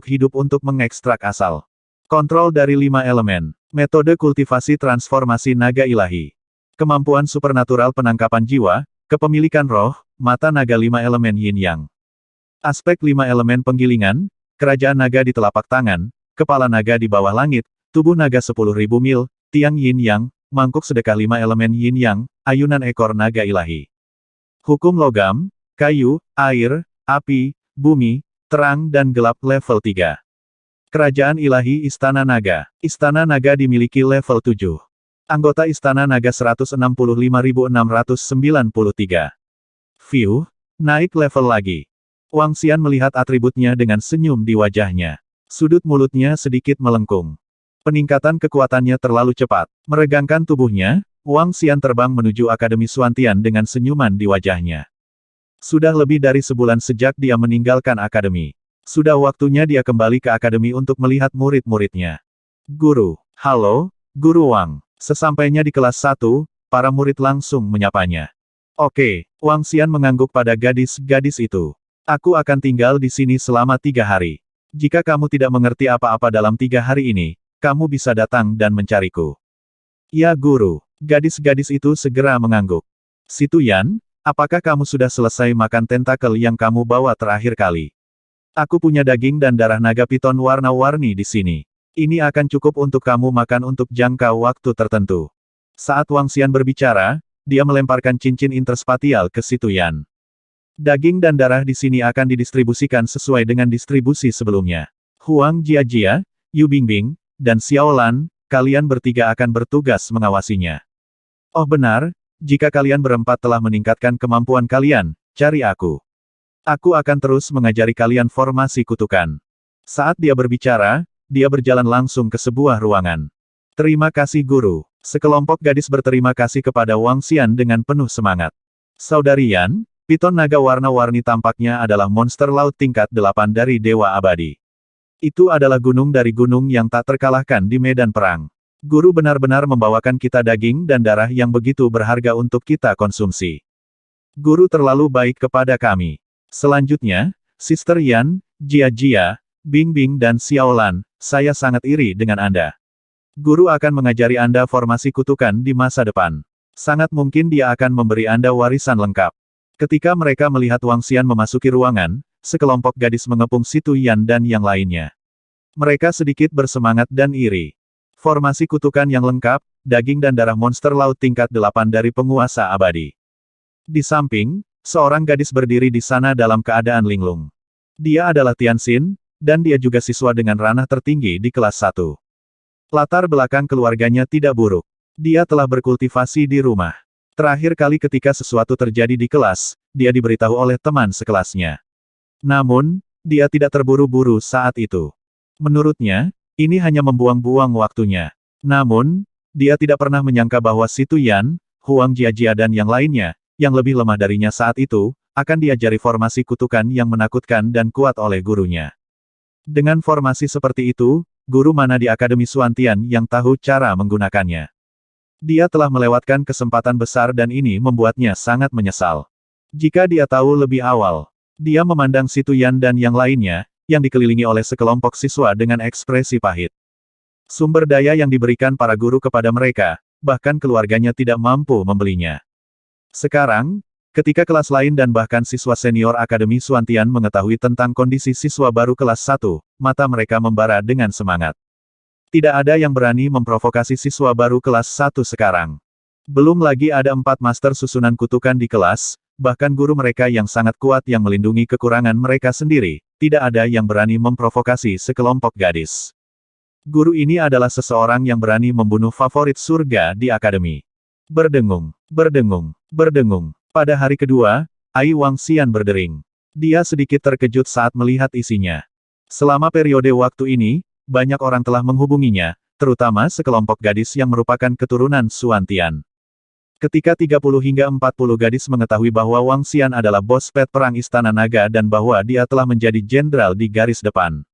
hidup untuk mengekstrak asal. Kontrol dari 5 elemen. Metode kultivasi transformasi naga ilahi. Kemampuan supernatural penangkapan jiwa, kepemilikan roh, mata naga 5 elemen yin yang. Aspek 5 elemen penggilingan, kerajaan naga di telapak tangan, kepala naga di bawah langit, tubuh naga 10.000 mil, tiang yin yang, mangkuk sedekah 5 elemen yin yang, ayunan ekor naga ilahi. Hukum logam, kayu, air, api, bumi, terang dan gelap level 3. Kerajaan ilahi Istana Naga. Istana Naga dimiliki level 7. Anggota Istana Naga 165.693. View, naik level lagi. Wang Xian melihat atributnya dengan senyum di wajahnya. Sudut mulutnya sedikit melengkung. Peningkatan kekuatannya terlalu cepat. Meregangkan tubuhnya, Wang Xian terbang menuju Akademi Suantian dengan senyuman di wajahnya. Sudah lebih dari sebulan sejak dia meninggalkan akademi. Sudah waktunya dia kembali ke akademi untuk melihat murid-muridnya. Guru, halo, Guru Wang. Sesampainya di kelas 1, para murid langsung menyapanya. Oke, Wang Xian mengangguk pada gadis-gadis itu. Aku akan tinggal di sini selama 3 hari. Jika kamu tidak mengerti apa-apa dalam 3 hari ini, kamu bisa datang dan mencariku. Ya Guru. Gadis-gadis itu segera mengangguk. Si Tuyan, apakah kamu sudah selesai makan tentakel yang kamu bawa terakhir kali? Aku punya daging dan darah naga piton warna-warni di sini. Ini akan cukup untuk kamu makan untuk jangka waktu tertentu. Saat Wang Xian berbicara, dia melemparkan cincin interspatial ke si Tuyan. Daging dan darah di sini akan didistribusikan sesuai dengan distribusi sebelumnya. Huang Jiajia, Yu Bingbing, dan Xiao Lan, kalian bertiga akan bertugas mengawasinya. Oh benar, jika kalian berempat telah meningkatkan kemampuan kalian, cari aku. Aku akan terus mengajari kalian formasi kutukan. Saat dia berbicara, dia berjalan langsung ke sebuah ruangan. Terima kasih Guru. Sekelompok gadis berterima kasih kepada Wang Xian dengan penuh semangat. Saudari Yan, piton naga warna-warni tampaknya adalah monster laut tingkat 8 dari Dewa Abadi. Itu adalah gunung dari gunung yang tak terkalahkan di medan perang. Guru benar-benar membawakan kita daging dan darah yang begitu berharga untuk kita konsumsi. Guru terlalu baik kepada kami. Selanjutnya, Sister Yan, Jia, Bingbing dan Xiao Lan, saya sangat iri dengan Anda. Guru akan mengajari Anda formasi kutukan di masa depan. Sangat mungkin dia akan memberi Anda warisan lengkap. Ketika mereka melihat Wang Xian memasuki ruangan, sekelompok gadis mengepung Si Tuyan dan yang lainnya. Mereka sedikit bersemangat dan iri. Formasi kutukan yang lengkap, daging dan darah monster laut tingkat 8 dari penguasa abadi. Di samping, seorang gadis berdiri di sana dalam keadaan linglung. Dia adalah Tianxin, dan dia juga siswa dengan ranah tertinggi di kelas 1. Latar belakang keluarganya tidak buruk. Dia telah berkultivasi di rumah. Terakhir kali ketika sesuatu terjadi di kelas, dia diberitahu oleh teman sekelasnya. Namun, dia tidak terburu-buru saat itu. Menurutnya, ini hanya membuang-buang waktunya. Namun, dia tidak pernah menyangka bahwa Si Tuyan, Huang Jiajia dan yang lainnya, yang lebih lemah darinya saat itu, akan diajari formasi kutukan yang menakutkan dan kuat oleh gurunya. Dengan formasi seperti itu, guru mana di Akademi Suantian yang tahu cara menggunakannya? Dia telah melewatkan kesempatan besar dan ini membuatnya sangat menyesal. Jika dia tahu lebih awal, dia memandang Si Tuyan dan yang lainnya, yang dikelilingi oleh sekelompok siswa dengan ekspresi pahit. Sumber daya yang diberikan para guru kepada mereka, bahkan keluarganya tidak mampu membelinya. Sekarang, ketika kelas lain dan bahkan siswa senior Akademi Suantian mengetahui tentang kondisi siswa baru kelas 1, mata mereka membara dengan semangat. Tidak ada yang berani memprovokasi siswa baru kelas 1 sekarang. Belum lagi ada 4 master susunan kutukan di kelas, bahkan guru mereka yang sangat kuat yang melindungi kekurangan mereka sendiri, tidak ada yang berani memprovokasi sekelompok gadis. Guru ini adalah seseorang yang berani membunuh favorit surga di akademi. Berdengung, berdengung, berdengung. Pada hari kedua, Ai Wangxian berdering. Dia sedikit terkejut saat melihat isinya. Selama periode waktu ini, banyak orang telah menghubunginya, terutama sekelompok gadis yang merupakan keturunan Suantian. Ketika 30 hingga 40 gadis mengetahui bahwa Wangxian adalah bos pet perang Istana Naga dan bahwa dia telah menjadi jenderal di garis depan.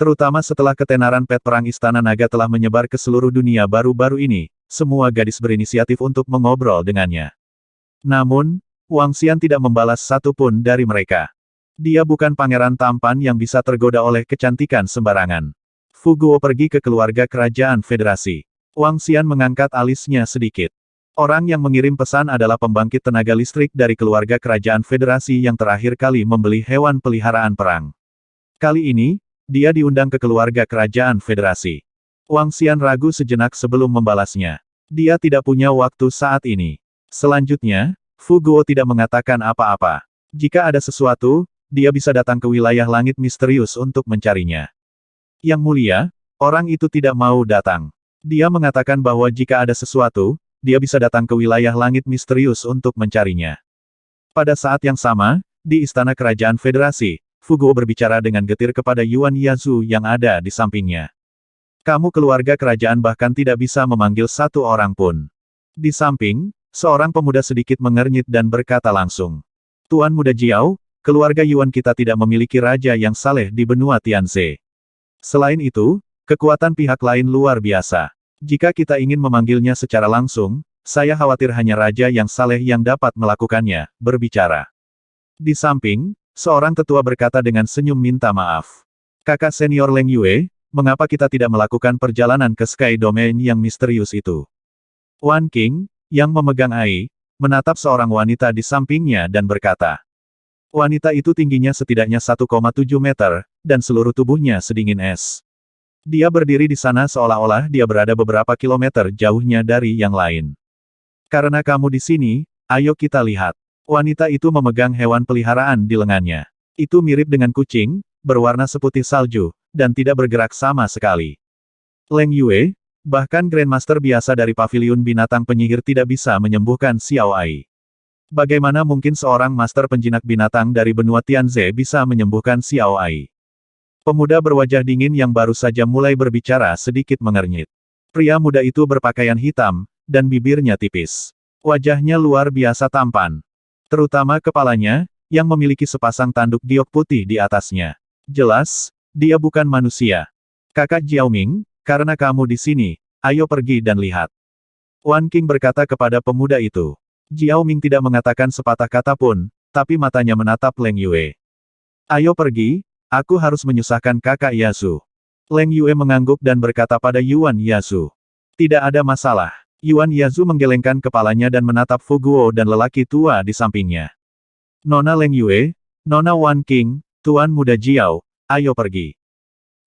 Terutama setelah ketenaran pet perang Istana Naga telah menyebar ke seluruh dunia baru-baru ini, semua gadis berinisiatif untuk mengobrol dengannya. Namun, Wangxian tidak membalas satu pun dari mereka. Dia bukan pangeran tampan yang bisa tergoda oleh kecantikan sembarangan. Fu Guo pergi ke keluarga kerajaan federasi. Wangxian mengangkat alisnya sedikit. Orang yang mengirim pesan adalah pembangkit tenaga listrik dari keluarga kerajaan federasi yang terakhir kali membeli hewan peliharaan perang. Kali ini, dia diundang ke keluarga kerajaan federasi. Wangxian ragu sejenak sebelum membalasnya. Dia tidak punya waktu saat ini. Selanjutnya, Fu Guo tidak mengatakan apa-apa. Jika ada sesuatu, dia bisa datang ke wilayah langit misterius untuk mencarinya. Yang mulia, orang itu tidak mau datang. Dia mengatakan bahwa jika ada sesuatu, dia bisa datang ke wilayah langit misterius untuk mencarinya. Pada saat yang sama, di istana kerajaan federasi, Fu Guo berbicara dengan getir kepada Yuan Yazu yang ada di sampingnya. Kamu keluarga kerajaan bahkan tidak bisa memanggil satu orang pun. Di samping, seorang pemuda sedikit mengernyit dan berkata langsung. Tuan Muda Jiao, keluarga Yuan kita tidak memiliki raja yang saleh di benua Tianze. Selain itu, kekuatan pihak lain luar biasa. Jika kita ingin memanggilnya secara langsung, saya khawatir hanya raja yang saleh yang dapat melakukannya, berbicara. Di samping, seorang tetua berkata dengan senyum minta maaf. Kakak senior Leng Yue, mengapa kita tidak melakukan perjalanan ke Sky Domain yang misterius itu? Wan Qing, yang memegang Ai, menatap seorang wanita di sampingnya dan berkata. Wanita itu tingginya setidaknya 1,7 meter, dan seluruh tubuhnya sedingin es. Dia berdiri di sana seolah-olah dia berada beberapa kilometer jauhnya dari yang lain. Karena kamu di sini, ayo kita lihat. Wanita itu memegang hewan peliharaan di lengannya. Itu mirip dengan kucing, berwarna seputih salju, dan tidak bergerak sama sekali. Leng Yue, bahkan Grandmaster biasa dari paviliun binatang penyihir tidak bisa menyembuhkan Xiao Ai. Bagaimana mungkin seorang master penjinak binatang dari benua Tianze bisa menyembuhkan Xiao Ai? Pemuda berwajah dingin yang baru saja mulai berbicara sedikit mengernyit. Pria muda itu berpakaian hitam, dan bibirnya tipis. Wajahnya luar biasa tampan. Terutama kepalanya, yang memiliki sepasang tanduk giok putih di atasnya. Jelas, dia bukan manusia. Kakak Jiaoming, karena kamu di sini, ayo pergi dan lihat. Wan Qing berkata kepada pemuda itu. Jiaoming tidak mengatakan sepatah kata pun, tapi matanya menatap Leng Yue. Ayo pergi, aku harus menyusahkan kakak Yasu. Leng Yue mengangguk dan berkata pada Yuan Yasu. Tidak ada masalah. Yuan Yazu menggelengkan kepalanya dan menatap Fu Guo dan lelaki tua di sampingnya. Nona Leng Yue, Nona Wan Qing, Tuan Muda Jiao, ayo pergi.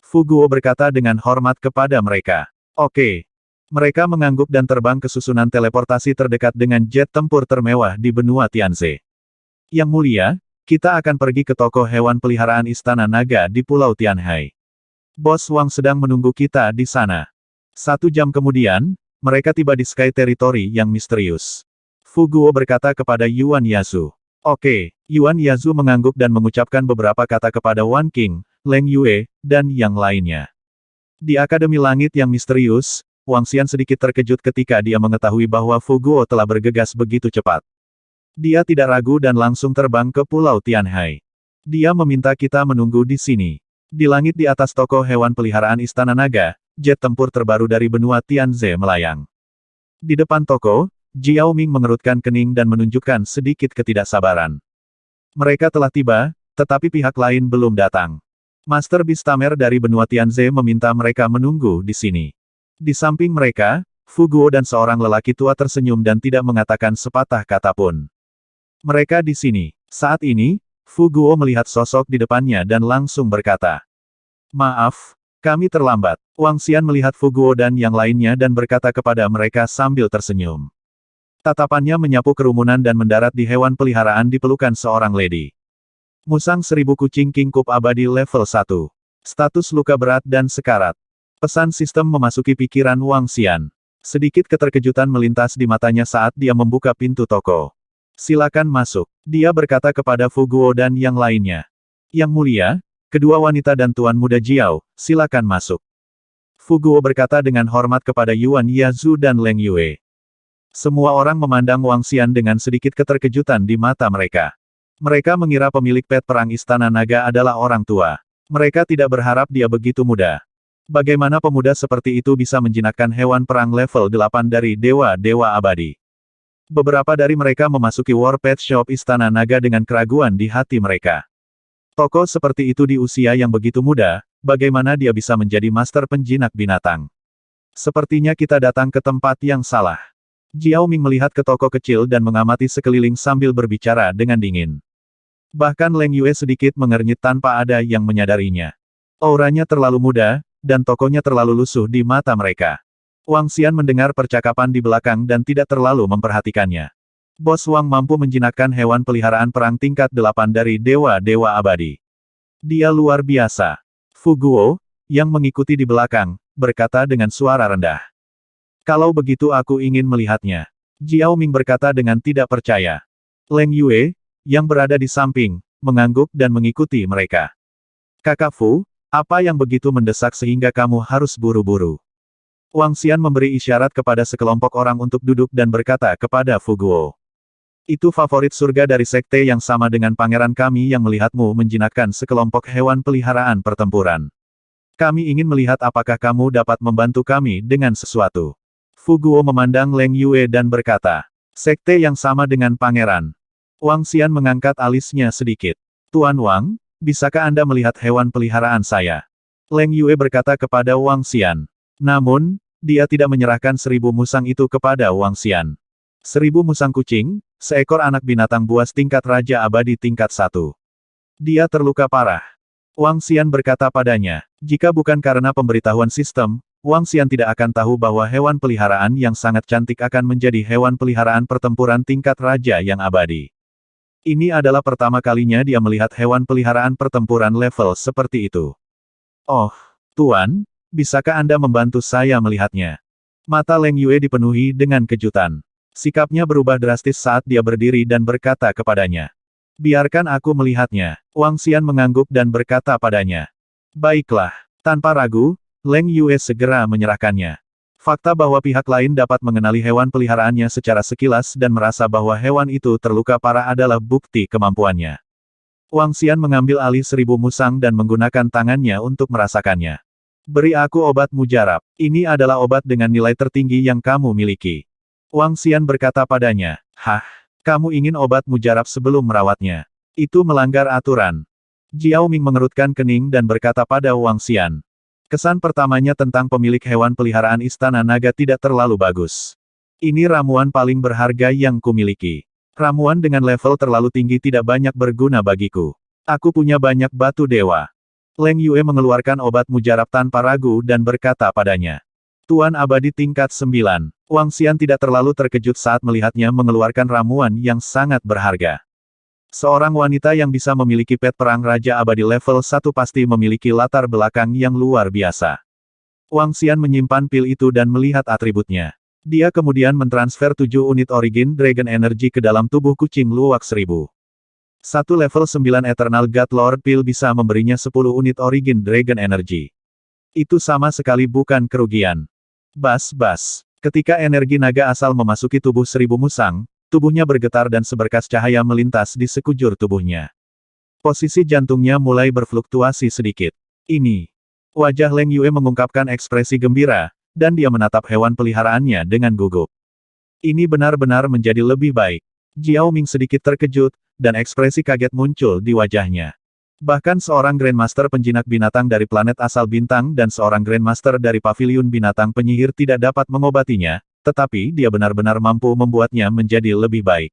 Fu Guo berkata dengan hormat kepada mereka. Oke. Mereka mengangguk dan terbang ke susunan teleportasi terdekat dengan jet tempur termewah di benua Tianze. Yang mulia, kita akan pergi ke toko hewan peliharaan Istana Naga di Pulau Tianhai. Bos Wang sedang menunggu kita di sana. 1 jam kemudian, mereka tiba di Sky Territory yang misterius. Fu Guo berkata kepada Yuan Yazu. Oke, Yuan Yazu mengangguk dan mengucapkan beberapa kata kepada Wan Qing, Leng Yue, dan yang lainnya. Di Akademi Langit yang misterius, Wangxian sedikit terkejut ketika dia mengetahui bahwa Fu Guo telah bergegas begitu cepat. Dia tidak ragu dan langsung terbang ke Pulau Tianhai. Dia meminta kita menunggu di sini. Di langit di atas toko hewan peliharaan Istana Naga, jet tempur terbaru dari benua Tianze melayang. Di depan toko, Jiaoming mengerutkan kening dan menunjukkan sedikit ketidaksabaran. Mereka telah tiba, tetapi pihak lain belum datang. Master Bistamer dari benua Tianze meminta mereka menunggu di sini. Di samping mereka, Fu Guo dan seorang lelaki tua tersenyum dan tidak mengatakan sepatah kata pun. Mereka di sini. Saat ini, Fu Guo melihat sosok di depannya dan langsung berkata, "Maaf, kami terlambat." Wang Xian melihat Fu Guo dan yang lainnya dan berkata kepada mereka sambil tersenyum. Tatapannya menyapu kerumunan dan mendarat di hewan peliharaan di pelukan seorang lady. Musang 1000 kucing King Cup abadi level 1. Status luka berat dan sekarat. Pesan sistem memasuki pikiran Wang Xian. Sedikit keterkejutan melintas di matanya saat dia membuka pintu toko. "Silakan masuk," dia berkata kepada Fu Guo dan yang lainnya. "Yang mulia, kedua wanita dan Tuan Muda Jiao, silakan masuk." Fu Guo berkata dengan hormat kepada Yuan Yazhu dan Leng Yue. Semua orang memandang Wang Xian dengan sedikit keterkejutan di mata mereka. Mereka mengira pemilik pet perang Istana Naga adalah orang tua. Mereka tidak berharap dia begitu muda. Bagaimana pemuda seperti itu bisa menjinakkan hewan perang level 8 dari dewa-dewa abadi? Beberapa dari mereka memasuki War Pet Shop Istana Naga dengan keraguan di hati mereka. Tokoh seperti itu di usia yang begitu muda, bagaimana dia bisa menjadi master penjinak binatang? Sepertinya kita datang ke tempat yang salah. Jiao Ming melihat ke toko kecil dan mengamati sekeliling sambil berbicara dengan dingin. Bahkan Leng Yue sedikit mengernyit tanpa ada yang menyadarinya. Auranya terlalu muda, dan tokonya terlalu lusuh di mata mereka. Wang Xian mendengar percakapan di belakang dan tidak terlalu memperhatikannya. Bos Wang mampu menjinakkan hewan peliharaan perang tingkat 8 dari dewa-dewa abadi. Dia luar biasa. Fu Guo, yang mengikuti di belakang, berkata dengan suara rendah. "Kalau begitu aku ingin melihatnya." Jiao Ming berkata dengan tidak percaya. Leng Yue, yang berada di samping, mengangguk dan mengikuti mereka. "Kakak Fu, apa yang begitu mendesak sehingga kamu harus buru-buru?" Wang Xian memberi isyarat kepada sekelompok orang untuk duduk dan berkata kepada Fu Guo. "Itu favorit surga dari sekte yang sama dengan pangeran kami yang melihatmu menjinakkan sekelompok hewan peliharaan pertempuran. Kami ingin melihat apakah kamu dapat membantu kami dengan sesuatu." Fu Guo memandang Leng Yue dan berkata, "Sekte yang sama dengan pangeran." Wang Xian mengangkat alisnya sedikit. "Tuan Wang, bisakah Anda melihat hewan peliharaan saya?" Leng Yue berkata kepada Wang Xian. Namun, dia tidak menyerahkan 1000 musang itu kepada Wang Xian. 1000 musang kucing, seekor anak binatang buas tingkat Raja Abadi tingkat 1. Dia terluka parah. Wang Xian berkata padanya, jika bukan karena pemberitahuan sistem, Wang Xian tidak akan tahu bahwa hewan peliharaan yang sangat cantik akan menjadi hewan peliharaan pertempuran tingkat Raja yang abadi. Ini adalah pertama kalinya dia melihat hewan peliharaan pertempuran level seperti itu. "Oh, Tuan, bisakah Anda membantu saya melihatnya?" Mata Leng Yue dipenuhi dengan kejutan. Sikapnya berubah drastis saat dia berdiri dan berkata kepadanya. "Biarkan aku melihatnya." Wang Xian mengangguk dan berkata padanya. "Baiklah." Tanpa ragu, Leng Yue segera menyerahkannya. Fakta bahwa pihak lain dapat mengenali hewan peliharaannya secara sekilas dan merasa bahwa hewan itu terluka parah adalah bukti kemampuannya. Wang Xian mengambil alih 1000 musang dan menggunakan tangannya untuk merasakannya. "Beri aku obat mujarab. Ini adalah obat dengan nilai tertinggi yang kamu miliki." Wang Xian berkata padanya, "Hah? Kamu ingin obat mujarab sebelum merawatnya? Itu melanggar aturan." Jiao Ming mengerutkan kening dan berkata pada Wang Xian. Kesan pertamanya tentang pemilik hewan peliharaan Istana Naga tidak terlalu bagus. "Ini ramuan paling berharga yang kumiliki. Ramuan dengan level terlalu tinggi tidak banyak berguna bagiku. Aku punya banyak batu dewa." Leng Yue mengeluarkan obat mujarab tanpa ragu dan berkata padanya. "Tuan abadi tingkat 9. Wang Xian tidak terlalu terkejut saat melihatnya mengeluarkan ramuan yang sangat berharga. Seorang wanita yang bisa memiliki pet perang Raja Abadi level 1 pasti memiliki latar belakang yang luar biasa. Wang Xian menyimpan pil itu dan melihat atributnya. Dia kemudian mentransfer 7 unit Origin Dragon Energy ke dalam tubuh kucing luwak 1000. Satu level 9 Eternal God Lord Pil bisa memberinya 10 unit Origin Dragon Energy. Itu sama sekali bukan kerugian. Bas-bas. Ketika energi naga asal memasuki tubuh 1000 musang, tubuhnya bergetar dan seberkas cahaya melintas di sekujur tubuhnya. Posisi jantungnya mulai berfluktuasi sedikit. Ini. Wajah Leng Yue mengungkapkan ekspresi gembira, dan dia menatap hewan peliharaannya dengan gugup. Ini benar-benar menjadi lebih baik. Jiao Ming sedikit terkejut, dan ekspresi kaget muncul di wajahnya. Bahkan seorang Grandmaster penjinak binatang dari planet asal bintang dan seorang Grandmaster dari paviliun binatang penyihir tidak dapat mengobatinya, tetapi dia benar-benar mampu membuatnya menjadi lebih baik.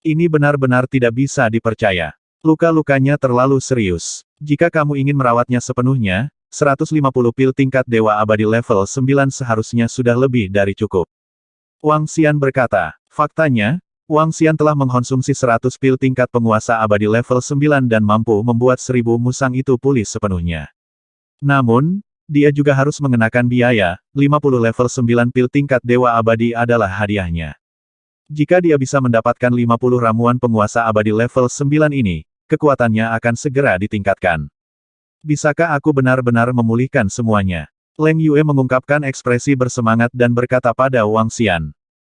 Ini benar-benar tidak bisa dipercaya. Luka-lukanya terlalu serius. Jika kamu ingin merawatnya sepenuhnya, 150 pil tingkat Dewa Abadi level 9 seharusnya sudah lebih dari cukup. Wang Xian berkata, faktanya, Wang Xian telah mengkonsumsi 100 pil tingkat penguasa abadi level 9 dan mampu membuat 1000 musang itu pulih sepenuhnya. Namun, dia juga harus mengenakan biaya, 50 level 9 pil tingkat Dewa Abadi adalah hadiahnya. Jika dia bisa mendapatkan 50 ramuan penguasa abadi level 9 ini, kekuatannya akan segera ditingkatkan. Bisakah aku benar-benar memulihkan semuanya? Leng Yue mengungkapkan ekspresi bersemangat dan berkata pada Wang Xian.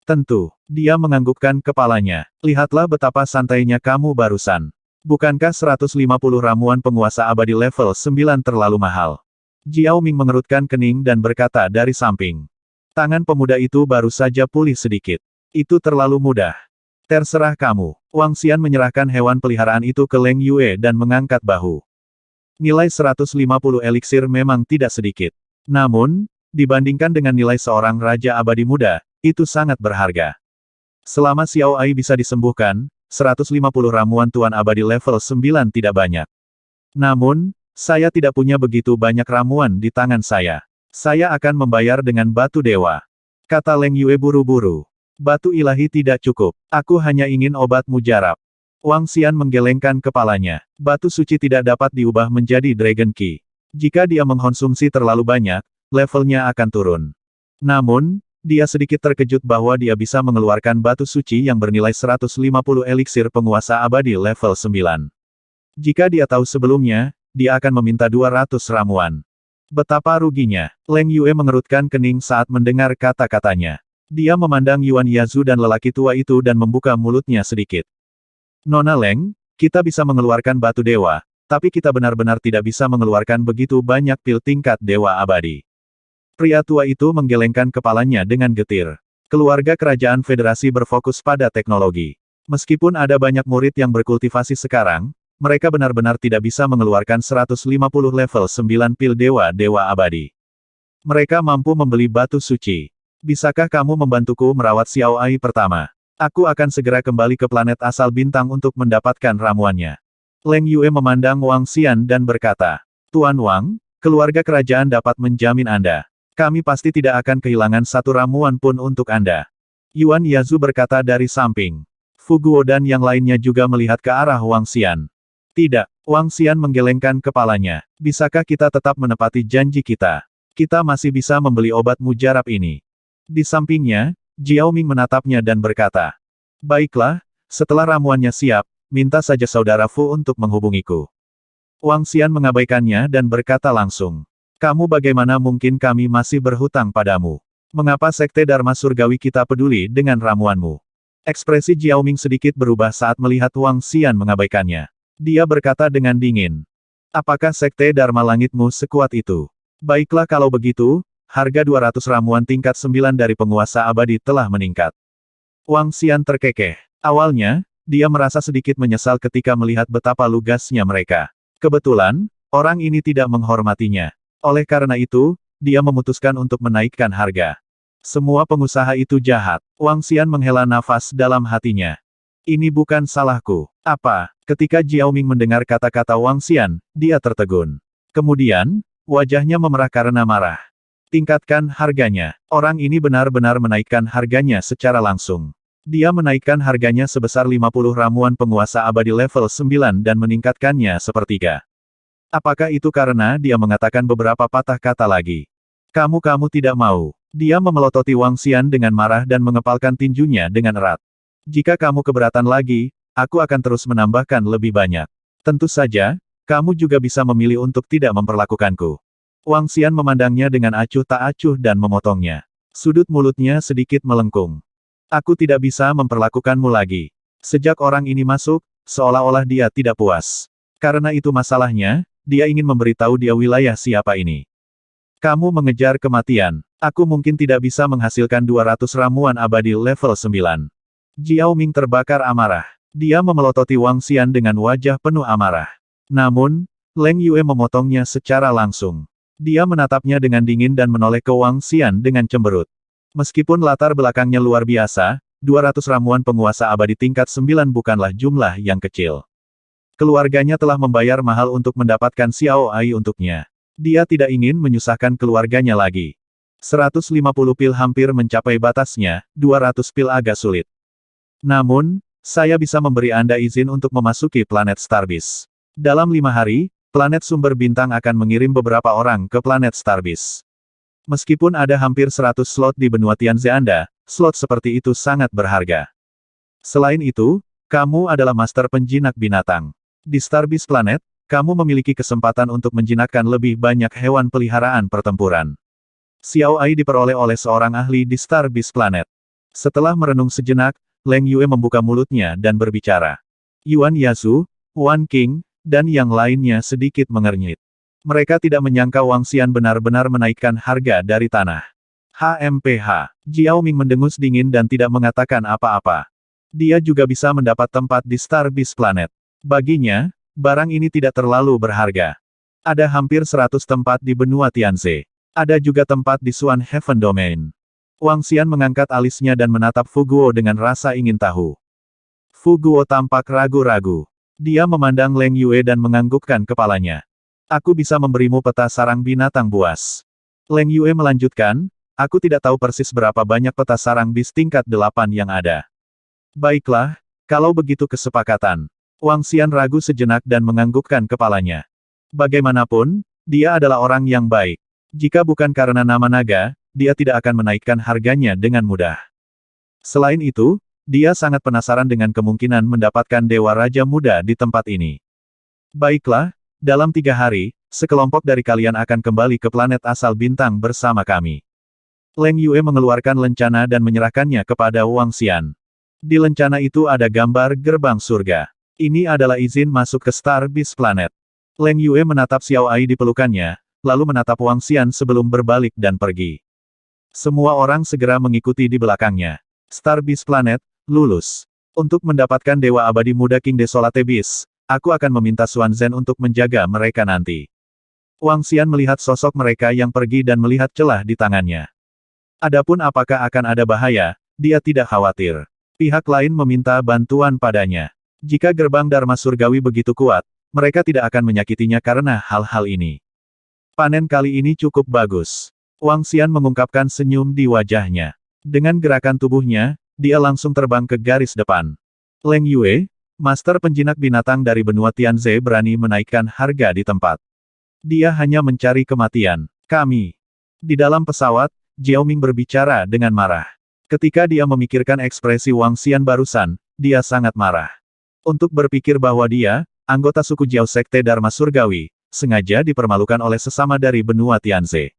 Tentu, dia menganggukkan kepalanya. Lihatlah betapa santainya kamu barusan. Bukankah 150 ramuan penguasa abadi level 9 terlalu mahal? Jiao Ming mengerutkan kening dan berkata dari samping. Tangan pemuda itu baru saja pulih sedikit. Itu terlalu mudah. Terserah kamu. Wang Xian menyerahkan hewan peliharaan itu ke Leng Yue dan mengangkat bahu. Nilai 150 eliksir memang tidak sedikit. Namun, dibandingkan dengan nilai seorang raja abadi muda, itu sangat berharga. Selama Xiao Ai bisa disembuhkan, 150 ramuan Tuan Abadi level 9 tidak banyak. Namun, saya tidak punya begitu banyak ramuan di tangan saya. Saya akan membayar dengan batu dewa. Kata Leng Yue buru-buru. Batu ilahi tidak cukup. Aku hanya ingin obat mujarab. Wang Xian menggelengkan kepalanya. Batu suci tidak dapat diubah menjadi Dragon Key. Jika dia mengkonsumsi terlalu banyak, levelnya akan turun. Namun, dia sedikit terkejut bahwa dia bisa mengeluarkan batu suci yang bernilai 150 eliksir penguasa abadi level 9. Jika dia tahu sebelumnya, dia akan meminta 200 ramuan. Betapa ruginya. Leng Yue mengerutkan kening saat mendengar kata-katanya. Dia memandang Yuan Yazu dan lelaki tua itu dan membuka mulutnya sedikit. Nona Leng, kita bisa mengeluarkan batu dewa, tapi kita benar-benar tidak bisa mengeluarkan begitu banyak pil tingkat Dewa Abadi. Pria tua itu menggelengkan kepalanya dengan getir. Keluarga kerajaan federasi berfokus pada teknologi. Meskipun ada banyak murid yang berkultivasi sekarang, mereka benar-benar tidak bisa mengeluarkan 150 level 9 pil Dewa Abadi. Mereka mampu membeli batu suci. Bisakah kamu membantuku merawat Xiao Ai pertama? Aku akan segera kembali ke planet asal bintang untuk mendapatkan ramuannya. Leng Yue memandang Wang Xian dan berkata, Tuan Wang, keluarga kerajaan dapat menjamin Anda. Kami pasti tidak akan kehilangan satu ramuan pun untuk Anda. Yuan Yazu berkata dari samping. Fu Guo dan yang lainnya juga melihat ke arah Wang Xian. Tidak, Wang Xian menggelengkan kepalanya. Bisakah kita tetap menepati janji kita? Kita masih bisa membeli obat mujarab ini. Di sampingnya, Jiao Ming menatapnya dan berkata. Baiklah, setelah ramuannya siap, minta saja saudara Fu untuk menghubungiku. Wang Xian mengabaikannya dan berkata langsung. Kamu bagaimana mungkin kami masih berhutang padamu? Mengapa Sekte Dharma Surgawi kita peduli dengan ramuanmu? Ekspresi Jiao Ming sedikit berubah saat melihat Wang Xian mengabaikannya. Dia berkata dengan dingin. Apakah Sekte Dharma Langitmu sekuat itu? Baiklah kalau begitu, harga 200 ramuan tingkat 9 dari penguasa abadi telah meningkat. Wang Xian terkekeh. Awalnya, dia merasa sedikit menyesal ketika melihat betapa lugasnya mereka. Kebetulan, orang ini tidak menghormatinya. Oleh karena itu, dia memutuskan untuk menaikkan harga. Semua pengusaha itu jahat. Wang Xian menghela nafas dalam hatinya. Ini bukan salahku. Apa? Ketika Jiao Ming mendengar kata-kata Wang Xian, dia tertegun. Kemudian, wajahnya memerah karena marah. Tingkatkan harganya. Orang ini benar-benar menaikkan harganya secara langsung. Dia menaikkan harganya sebesar 50 ramuan penguasa abadi level 9 dan meningkatkannya sepertiga. Apakah itu karena dia mengatakan beberapa patah kata lagi? Kamu tidak mau. Dia memelototi Wang Xian dengan marah dan mengepalkan tinjunya dengan erat. Jika kamu keberatan lagi, aku akan terus menambahkan lebih banyak. Tentu saja, kamu juga bisa memilih untuk tidak memperlakukanku. Wang Xian memandangnya dengan acuh tak acuh dan memotongnya. Sudut mulutnya sedikit melengkung. Aku tidak bisa memperlakukanmu lagi. Sejak orang ini masuk, seolah-olah dia tidak puas. Karena itu masalahnya, dia ingin memberitahu dia wilayah siapa ini. Kamu mengejar kematian. Aku mungkin tidak bisa menghasilkan 200 ramuan abadi level 9. Jiao Ming terbakar amarah. Dia memelototi Wang Xian dengan wajah penuh amarah. Namun, Leng Yue memotongnya secara langsung. Dia menatapnya dengan dingin dan menoleh ke Wang Xian dengan cemberut. Meskipun latar belakangnya luar biasa, 200 ramuan penguasa abadi tingkat 9 bukanlah jumlah yang kecil. Keluarganya telah membayar mahal untuk mendapatkan Xiao Ai untuknya. Dia tidak ingin menyusahkan keluarganya lagi. 150 pil hampir mencapai batasnya, 200 pil agak sulit. Namun, saya bisa memberi Anda izin untuk memasuki planet Starbase. Dalam 5 hari, planet sumber bintang akan mengirim beberapa orang ke planet Starbase. Meskipun ada hampir 100 slot di benua Tianze Anda, slot seperti itu sangat berharga. Selain itu, kamu adalah master penjinak binatang. Di Starbase Planet, kamu memiliki kesempatan untuk menjinakkan lebih banyak hewan peliharaan pertempuran. Xiao Ai diperoleh oleh seorang ahli di Starbase Planet. Setelah merenung sejenak, Leng Yue membuka mulutnya dan berbicara. Yuan Yasu, Wan Qing, dan yang lainnya sedikit mengernyit. Mereka tidak menyangka Wang Xian benar-benar menaikkan harga dari tanah. HMPH. Jiao Ming mendengus dingin dan tidak mengatakan apa-apa. Dia juga bisa mendapat tempat di Starbase Planet. Baginya, barang ini tidak terlalu berharga. Ada hampir 100 tempat di benua Tianze. Ada juga tempat di Swan Heaven Domain. Wang Xian mengangkat alisnya dan menatap Fu Guo dengan rasa ingin tahu. Fu Guo tampak ragu-ragu. Dia memandang Leng Yue dan menganggukkan kepalanya. Aku bisa memberimu peta sarang binatang buas. Leng Yue melanjutkan, aku tidak tahu persis berapa banyak peta sarang bis tingkat 8 yang ada. Baiklah, kalau begitu kesepakatan. Wang Xian ragu sejenak dan menganggukkan kepalanya. Bagaimanapun, dia adalah orang yang baik. Jika bukan karena nama naga, dia tidak akan menaikkan harganya dengan mudah. Selain itu, dia sangat penasaran dengan kemungkinan mendapatkan Dewa Raja Muda di tempat ini. Baiklah, dalam 3 hari, sekelompok dari kalian akan kembali ke planet asal bintang bersama kami. Leng Yue mengeluarkan lencana dan menyerahkannya kepada Wang Xian. Di lencana itu ada gambar gerbang surga. Ini adalah izin masuk ke Starbase Planet. Leng Yue menatap Xiao Ai di pelukannya, lalu menatap Wang Xian sebelum berbalik dan pergi. Semua orang segera mengikuti di belakangnya. Starbase Planet, lulus. Untuk mendapatkan Dewa Abadi Muda King Desolate Beast, aku akan meminta Xuan Zhen untuk menjaga mereka nanti. Wang Xian melihat sosok mereka yang pergi dan melihat celah di tangannya. Adapun apakah akan ada bahaya, dia tidak khawatir. Pihak lain meminta bantuan padanya. Jika gerbang Dharma Surgawi begitu kuat, mereka tidak akan menyakitinya karena hal-hal ini. Panen kali ini cukup bagus. Wang Xian mengungkapkan senyum di wajahnya. Dengan gerakan tubuhnya, dia langsung terbang ke garis depan. Leng Yue, master penjinak binatang dari benua Tianze berani menaikkan harga di tempat. Dia hanya mencari kematian. Kami. Di dalam pesawat, Jiao Ming berbicara dengan marah. Ketika dia memikirkan ekspresi Wang Xian barusan, dia sangat marah. Untuk berpikir bahwa dia, anggota suku Jiao Sekte Dharma Surgawi, sengaja dipermalukan oleh sesama dari benua Tianze.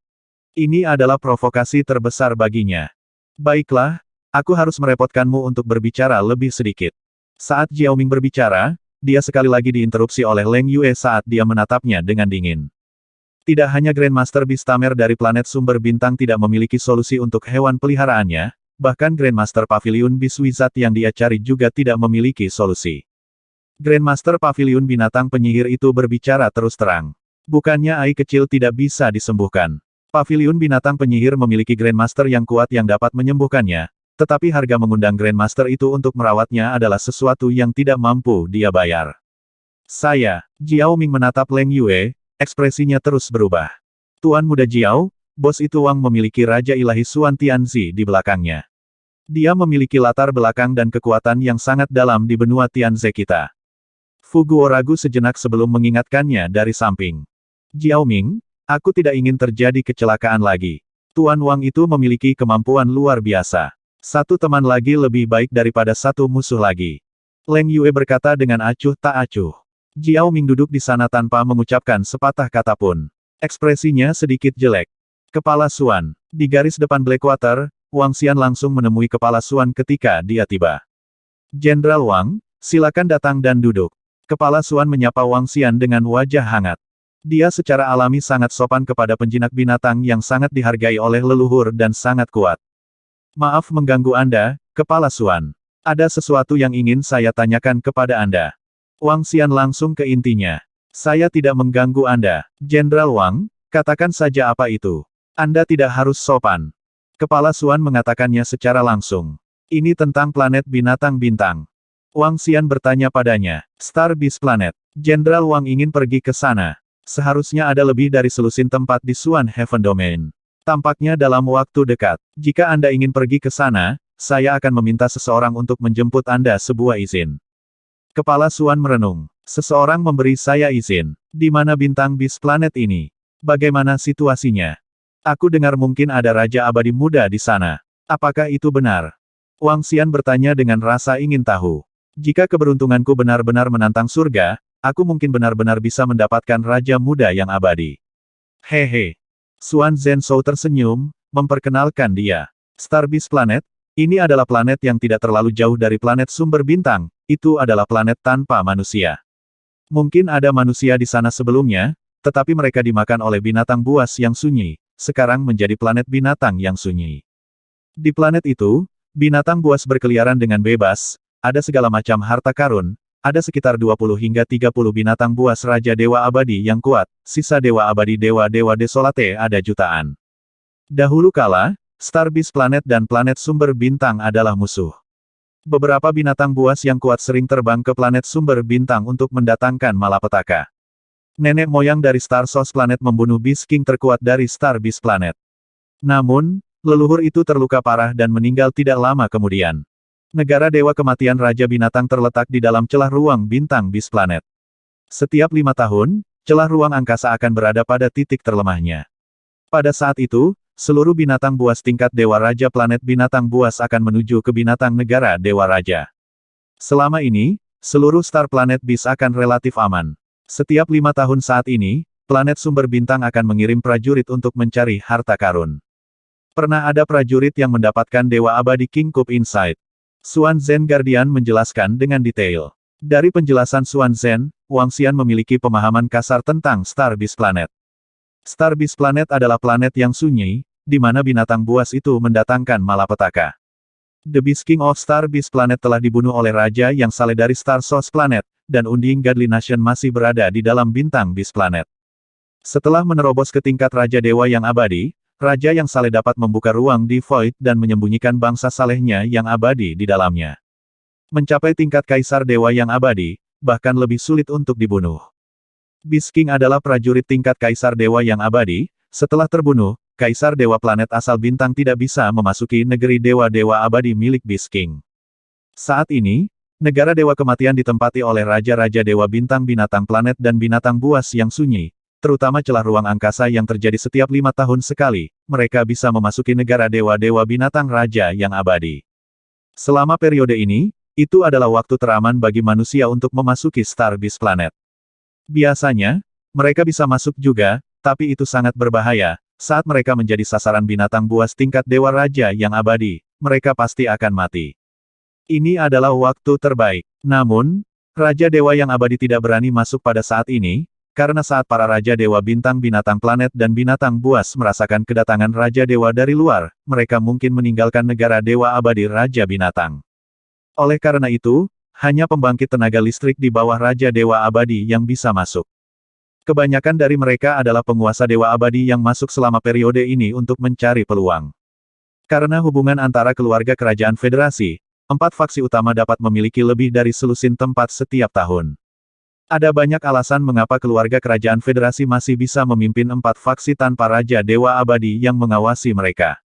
Ini adalah provokasi terbesar baginya. Baiklah, aku harus merepotkanmu untuk berbicara lebih sedikit. Saat Jiao Ming berbicara, dia sekali lagi diinterupsi oleh Leng Yue saat dia menatapnya dengan dingin. Tidak hanya Grandmaster Bistamer dari planet sumber bintang tidak memiliki solusi untuk hewan peliharaannya, bahkan Grandmaster Pavilion Beast Wizard yang dia cari juga tidak memiliki solusi. Grandmaster Pavilion binatang penyihir itu berbicara terus terang. Bukannya Ai kecil tidak bisa disembuhkan. Pavilion binatang penyihir memiliki Grandmaster yang kuat yang dapat menyembuhkannya, tetapi harga mengundang Grandmaster itu untuk merawatnya adalah sesuatu yang tidak mampu dia bayar. Jiao Ming menatap Leng Yue, ekspresinya terus berubah. Tuan Muda Jiao, bos itu Wang memiliki Raja Ilahi Xuan Tianzi di belakangnya. Dia memiliki latar belakang dan kekuatan yang sangat dalam di benua Tianze kita. Fu Guo ragu sejenak sebelum mengingatkannya dari samping. Jiao Ming, aku tidak ingin terjadi kecelakaan lagi. Tuan Wang itu memiliki kemampuan luar biasa. Satu teman lagi lebih baik daripada satu musuh lagi. Leng Yue berkata dengan acuh tak acuh. Jiao Ming duduk di sana tanpa mengucapkan sepatah kata pun. Ekspresinya sedikit jelek. Kepala Xuan. Di garis depan Blackwater, Wang Xian langsung menemui Kepala Xuan ketika dia tiba. Jenderal Wang, silakan datang dan duduk. Kepala Xuan menyapa Wang Xian dengan wajah hangat. Dia secara alami sangat sopan kepada penjinak binatang yang sangat dihargai oleh leluhur dan sangat kuat. Maaf mengganggu Anda, Kepala Xuan. Ada sesuatu yang ingin saya tanyakan kepada Anda. Wang Xian langsung ke intinya. Saya tidak mengganggu Anda, Jenderal Wang, katakan saja apa itu. Anda tidak harus sopan. Kepala Suan mengatakannya secara langsung. Ini tentang planet binatang bintang. Wang Xian bertanya padanya, Star Beast Planet. Jenderal Wang ingin pergi ke sana. Seharusnya ada lebih dari selusin tempat di Suan Heaven Domain. Tampaknya dalam waktu dekat. Jika Anda ingin pergi ke sana, saya akan meminta seseorang untuk menjemput Anda sebuah izin. Kepala Suan merenung. Seseorang memberi saya izin. Di mana bintang Beast Planet ini? Bagaimana situasinya? Aku dengar mungkin ada Raja Abadi Muda di sana. Apakah itu benar? Wang Xian bertanya dengan rasa ingin tahu. Jika keberuntunganku benar-benar menantang surga, aku mungkin benar-benar bisa mendapatkan Raja Muda yang abadi. Hehe. Suan Zhenshou tersenyum, memperkenalkan dia. Star Beast Planet, ini adalah planet yang tidak terlalu jauh dari planet sumber bintang, itu adalah planet tanpa manusia. Mungkin ada manusia di sana sebelumnya, tetapi mereka dimakan oleh binatang buas yang sunyi, sekarang menjadi planet binatang yang sunyi. Di planet itu, binatang buas berkeliaran dengan bebas, ada segala macam harta karun, ada sekitar 20 hingga 30 binatang buas Raja Dewa Abadi yang kuat, sisa Dewa Abadi Dewa-Dewa Desolate ada jutaan. Dahulu kala, Star Beast Planet dan planet sumber bintang adalah musuh. Beberapa binatang buas yang kuat sering terbang ke planet sumber bintang untuk mendatangkan malapetaka. Nenek moyang dari Star Source Planet membunuh Beast King terkuat dari Star Beast Planet. Namun, leluhur itu terluka parah dan meninggal tidak lama kemudian. Negara Dewa Kematian Raja Binatang terletak di dalam celah ruang bintang Beast Planet. Setiap 5 tahun, celah ruang angkasa akan berada pada titik terlemahnya. Pada saat itu, seluruh binatang buas tingkat Dewa Raja planet binatang buas akan menuju ke binatang negara Dewa Raja. Selama ini, seluruh star planet Beast akan relatif aman. Setiap 5 tahun saat ini, planet sumber bintang akan mengirim prajurit untuk mencari harta karun. Pernah ada prajurit yang mendapatkan Dewa Abadi King Cup Insight. Suan Zhen Guardian menjelaskan dengan detail. Dari penjelasan Suan Zhen, Wang Xian memiliki pemahaman kasar tentang Star Beast Planet. Star Beast Planet adalah planet yang sunyi, di mana binatang buas itu mendatangkan malapetaka. The Beast King of Star Beast Planet telah dibunuh oleh Raja yang saleh dari Star Source Planet, dan Unding Godly Nation masih berada di dalam bintang Beast Planet. Setelah menerobos ke tingkat Raja Dewa yang abadi, Raja yang saleh dapat membuka ruang di Void dan menyembunyikan bangsa salehnya yang abadi di dalamnya. Mencapai tingkat Kaisar Dewa yang abadi, bahkan lebih sulit untuk dibunuh. Beast King adalah prajurit tingkat Kaisar Dewa yang abadi, setelah terbunuh, Kaisar Dewa planet asal bintang tidak bisa memasuki negeri Dewa-Dewa abadi milik Beast King. Saat ini, negara Dewa Kematian ditempati oleh Raja-Raja Dewa Bintang binatang planet dan binatang buas yang sunyi. Terutama celah ruang angkasa yang terjadi setiap 5 tahun sekali, mereka bisa memasuki negara dewa-dewa binatang raja yang abadi. Selama periode ini, itu adalah waktu teraman bagi manusia untuk memasuki Star Beast Planet. Biasanya, mereka bisa masuk juga, tapi itu sangat berbahaya, saat mereka menjadi sasaran binatang buas tingkat dewa raja yang abadi, mereka pasti akan mati. Ini adalah waktu terbaik. Namun, Raja Dewa yang abadi tidak berani masuk pada saat ini, karena saat para Raja Dewa Bintang binatang planet dan binatang buas merasakan kedatangan Raja Dewa dari luar, mereka mungkin meninggalkan negara Dewa Abadi Raja Binatang. Oleh karena itu, hanya pembangkit tenaga listrik di bawah Raja Dewa Abadi yang bisa masuk. Kebanyakan dari mereka adalah penguasa Dewa Abadi yang masuk selama periode ini untuk mencari peluang. Karena hubungan antara keluarga kerajaan federasi, 4 faksi utama dapat memiliki lebih dari selusin tempat setiap tahun. Ada banyak alasan mengapa keluarga kerajaan federasi masih bisa memimpin 4 faksi tanpa Raja Dewa Abadi yang mengawasi mereka.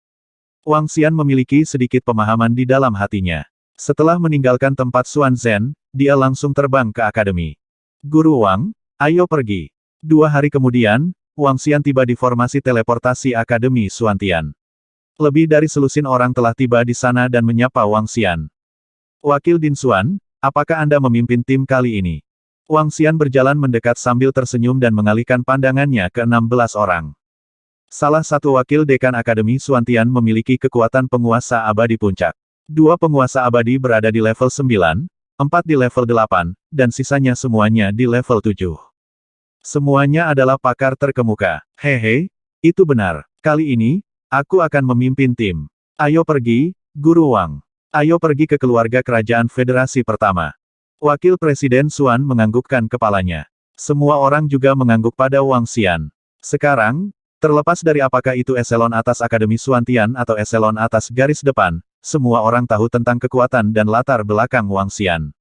Wang Xian memiliki sedikit pemahaman di dalam hatinya. Setelah meninggalkan tempat Suan Zhen, dia langsung terbang ke akademi. Guru Wang, ayo pergi. 2 hari kemudian, Wang Xian tiba di formasi teleportasi Akademi Suantian. Lebih dari selusin orang telah tiba di sana dan menyapa Wang Xian. Wakil Din Xuan, apakah Anda memimpin tim kali ini? Wang Xian berjalan mendekat sambil tersenyum dan mengalihkan pandangannya ke 16 orang. Salah satu wakil dekan Akademi Suantian memiliki kekuatan penguasa abadi puncak. 2 penguasa abadi berada di level 9, 4 di level 8, dan sisanya semuanya di level 7. Semuanya adalah pakar terkemuka. Hehe, itu benar. Kali ini, aku akan memimpin tim. Ayo pergi, Guru Wang. Ayo pergi ke keluarga kerajaan federasi pertama. Wakil Presiden Suan menganggukkan kepalanya. Semua orang juga mengangguk pada Wang Xian. Sekarang, terlepas dari apakah itu eselon atas Akademi Suantian atau eselon atas garis depan, semua orang tahu tentang kekuatan dan latar belakang Wang Xian.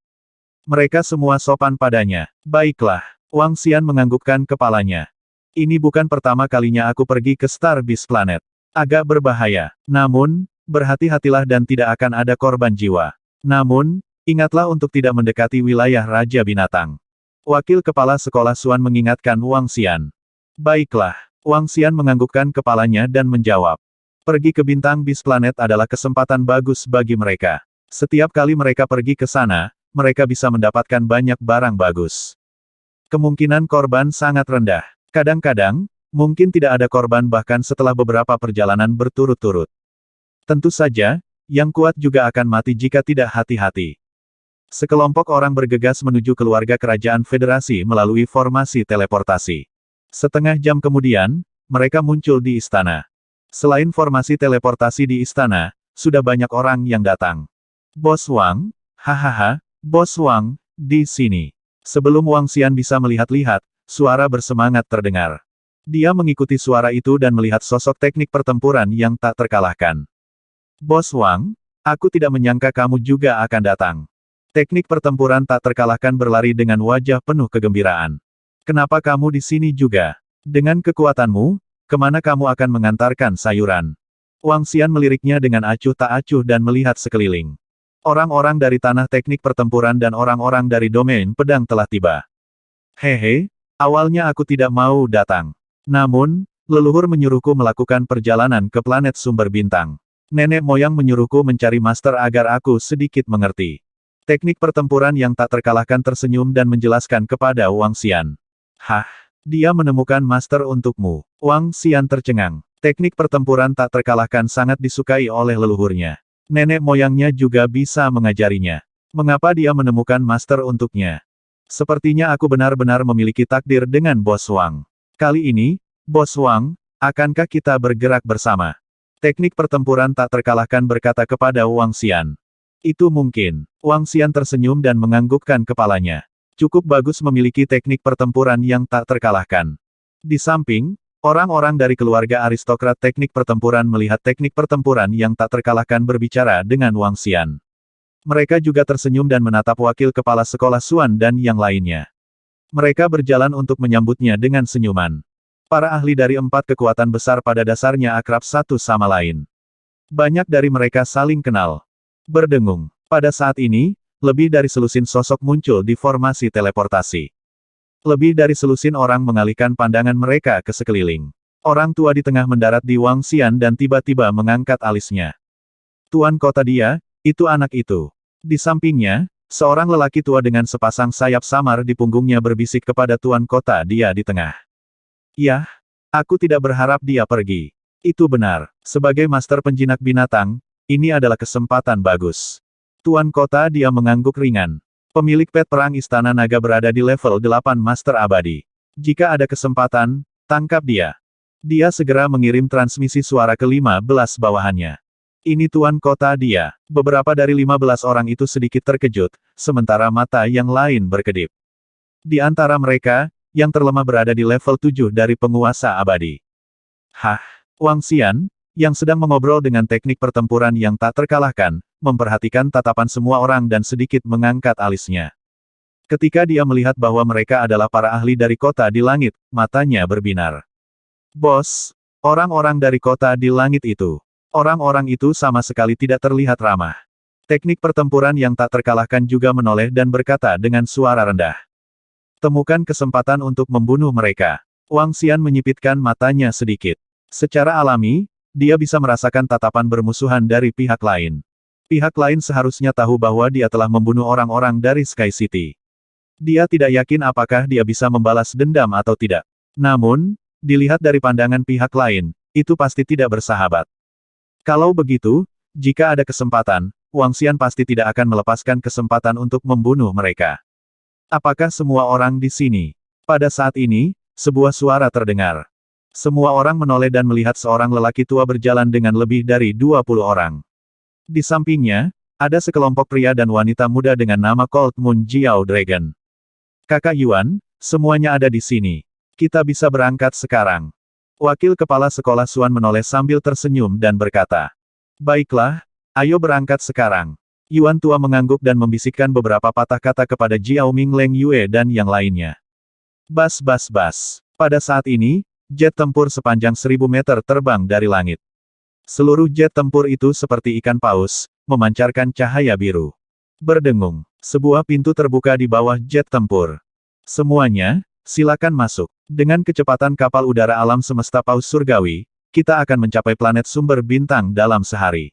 Mereka semua sopan padanya. Baiklah, Wang Xian menganggukkan kepalanya. Ini bukan pertama kalinya aku pergi ke Star Beast Planet. Agak berbahaya. Namun, berhati-hatilah dan tidak akan ada korban jiwa. Namun, ingatlah untuk tidak mendekati wilayah Raja Binatang. Wakil Kepala Sekolah Suan mengingatkan Wang Xian. Baiklah, Wang Xian menganggukkan kepalanya dan menjawab. Pergi ke Bintang Beast Planet adalah kesempatan bagus bagi mereka. Setiap kali mereka pergi ke sana, mereka bisa mendapatkan banyak barang bagus. Kemungkinan korban sangat rendah. Kadang-kadang, mungkin tidak ada korban bahkan setelah beberapa perjalanan berturut-turut. Tentu saja, yang kuat juga akan mati jika tidak hati-hati. Sekelompok orang bergegas menuju keluarga kerajaan federasi melalui formasi teleportasi. Setengah jam kemudian, mereka muncul di istana. Selain formasi teleportasi di istana, sudah banyak orang yang datang. Bos Wang, hahaha, Bos Wang, di sini. Sebelum Wang Xian bisa melihat-lihat, suara bersemangat terdengar. Dia mengikuti suara itu dan melihat sosok teknik pertempuran yang tak terkalahkan. Bos Wang, aku tidak menyangka kamu juga akan datang. Teknik pertempuran tak terkalahkan berlari dengan wajah penuh kegembiraan. Kenapa kamu di sini juga? Dengan kekuatanmu, kemana kamu akan mengantarkan sayuran? Wang Xian meliriknya dengan acuh tak acuh dan melihat sekeliling. Orang-orang dari tanah teknik pertempuran dan orang-orang dari domain pedang telah tiba. Hehe, awalnya aku tidak mau datang. Namun, leluhur menyuruhku melakukan perjalanan ke planet sumber bintang. Nenek moyang menyuruhku mencari master agar aku sedikit mengerti. Teknik pertempuran yang tak terkalahkan tersenyum dan menjelaskan kepada Wang Xian. Hah, dia menemukan master untukmu. Wang Xian tercengang. Teknik pertempuran tak terkalahkan sangat disukai oleh leluhurnya. Nenek moyangnya juga bisa mengajarinya. Mengapa dia menemukan master untuknya? Sepertinya aku benar-benar memiliki takdir dengan Bos Wang. Kali ini, Bos Wang, akankah kita bergerak bersama? Teknik pertempuran tak terkalahkan berkata kepada Wang Xian. Itu mungkin. Wang Xian tersenyum dan menganggukkan kepalanya. Cukup bagus memiliki teknik pertempuran yang tak terkalahkan. Di samping, orang-orang dari keluarga aristokrat teknik pertempuran melihat teknik pertempuran yang tak terkalahkan berbicara dengan Wang Xian. Mereka juga tersenyum dan menatap wakil kepala sekolah Suan dan yang lainnya. Mereka berjalan untuk menyambutnya dengan senyuman. Para ahli dari 4 kekuatan besar pada dasarnya akrab satu sama lain. Banyak dari mereka saling kenal. Berdengung. Pada saat ini, lebih dari selusin sosok muncul di formasi teleportasi. Lebih dari selusin orang mengalihkan pandangan mereka ke sekeliling. Orang tua di tengah mendarat di Wang Xian dan tiba-tiba mengangkat alisnya. Tuan kota dia, itu anak itu. Di sampingnya, seorang lelaki tua dengan sepasang sayap samar di punggungnya berbisik kepada tuan kota dia di tengah. Yah, aku tidak berharap dia pergi. Itu benar. Sebagai master penjinak binatang, ini adalah kesempatan bagus. Tuan kota dia mengangguk ringan. Pemilik pet perang Istana Naga berada di level 8 Master Abadi. Jika ada kesempatan, tangkap dia. Dia segera mengirim transmisi suara ke 15 bawahannya. Ini tuan kota dia. Beberapa dari 15 orang itu sedikit terkejut, sementara mata yang lain berkedip. Di antara mereka, yang terlemah berada di level 7 dari penguasa abadi. Hah, Wang Xian, yang sedang mengobrol dengan teknik pertempuran yang tak terkalahkan, memperhatikan tatapan semua orang dan sedikit mengangkat alisnya. Ketika dia melihat bahwa mereka adalah para ahli dari kota di langit, matanya berbinar. Bos, orang-orang dari kota di langit itu. Orang-orang itu sama sekali tidak terlihat ramah. Teknik pertempuran yang tak terkalahkan juga menoleh dan berkata dengan suara rendah. Temukan kesempatan untuk membunuh mereka. Wang Xian menyipitkan matanya sedikit. Secara alami, dia bisa merasakan tatapan bermusuhan dari pihak lain. Pihak lain seharusnya tahu bahwa dia telah membunuh orang-orang dari Sky City. Dia tidak yakin apakah dia bisa membalas dendam atau tidak. Namun, dilihat dari pandangan pihak lain, itu pasti tidak bersahabat. Kalau begitu, jika ada kesempatan, Wang Xian pasti tidak akan melepaskan kesempatan untuk membunuh mereka. Apakah semua orang di sini? Pada saat ini, sebuah suara terdengar. Semua orang menoleh dan melihat seorang lelaki tua berjalan dengan lebih dari 20 orang. Di sampingnya, ada sekelompok pria dan wanita muda dengan nama Cold Moon Jiao Dragon. Kakak Yuan, Semuanya ada di sini. Kita bisa berangkat sekarang. Wakil kepala sekolah Xuan menoleh sambil tersenyum dan berkata, "Baiklah, ayo berangkat sekarang." Yuan tua mengangguk dan membisikkan beberapa patah kata kepada Jiao Ming, Leng Yue dan yang lainnya. Bas bas bas. Pada saat ini, jet tempur sepanjang 1000 meter terbang dari langit. Seluruh jet tempur itu seperti ikan paus, memancarkan cahaya biru. Berdengung, sebuah pintu terbuka di bawah jet tempur. Semuanya, silakan masuk. Dengan kecepatan kapal udara alam semesta paus surgawi, kita akan mencapai planet sumber bintang dalam sehari.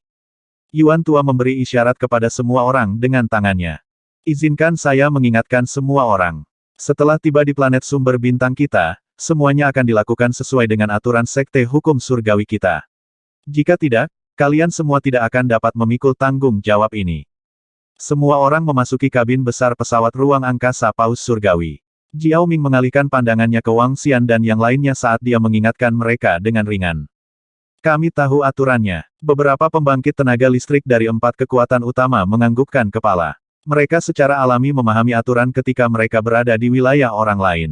Yuan tua memberi isyarat kepada semua orang dengan tangannya. Izinkan saya mengingatkan semua orang. Setelah tiba di planet sumber bintang kita, semuanya akan dilakukan sesuai dengan aturan sekte hukum surgawi kita. Jika tidak, kalian semua tidak akan dapat memikul tanggung jawab ini. Semua orang memasuki kabin besar pesawat ruang angkasa paus surgawi. Jiao Ming mengalihkan pandangannya ke Wang Xian dan yang lainnya saat dia mengingatkan mereka dengan ringan. Kami tahu aturannya. Beberapa pembangkit tenaga listrik dari 4 kekuatan utama menganggukkan kepala. Mereka secara alami memahami aturan ketika mereka berada di wilayah orang lain.